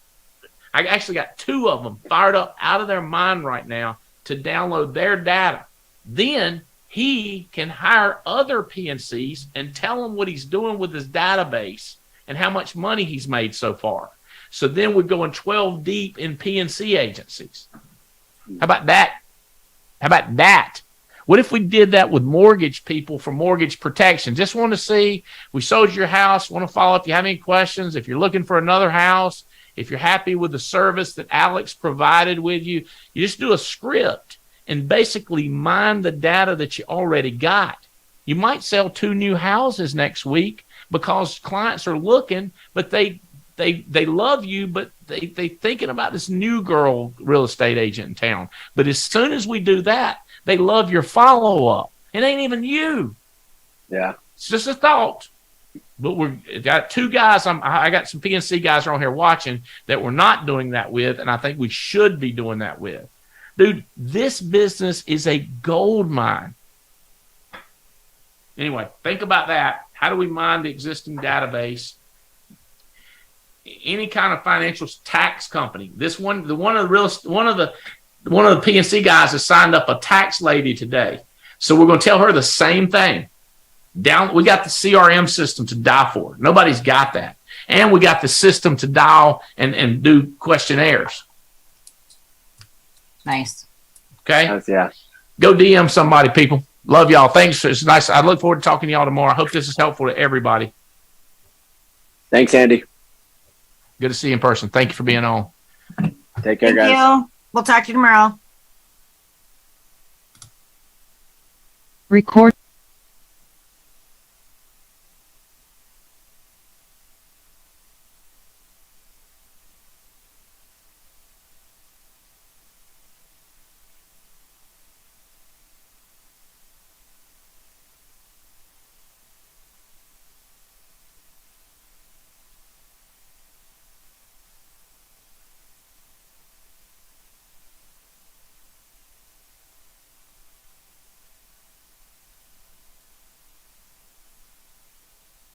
I actually got 2 of them fired up out of their mind right now to download their data. Then he can hire other PNCs and tell them what he's doing with his database and how much money he's made so far. So then we're going 12 deep in PNC agencies. How about that? How about that? What if we did that with mortgage people for mortgage protection? Just want to see, we sold your house, want to follow up. If you have any questions, if you're looking for another house, if you're happy with the service that Alex provided with you, you just do a script and basically mine the data that you already got. You might sell 2 new houses next week because clients are looking, but they love you, but they thinking about this new girl real estate agent in town. But as soon as we do that, they love your follow-up. It ain't even you. Yeah. It's just a thought. But we've got 2 guys. I got some PNC guys around here watching that we're not doing that with, and I think we should be doing that with. Dude, this business is a gold mine. Anyway, think about that. How do we mine the existing database? Any kind of financial tax company. This one, one of the PNC guys has signed up a tax lady today. So we're going to tell her the same thing. We got the CRM system to dial for. Nobody's got that. And we got the system to dial and do questionnaires. Nice. Okay? Yeah. Go DM somebody, people. Love y'all. Thanks. It's nice. I look forward to talking to y'all tomorrow. I hope this is helpful to everybody. Thanks, Andy. Good to see you in person. Thank you for being on. Take care, Thank guys. you. We'll talk to you tomorrow. Record.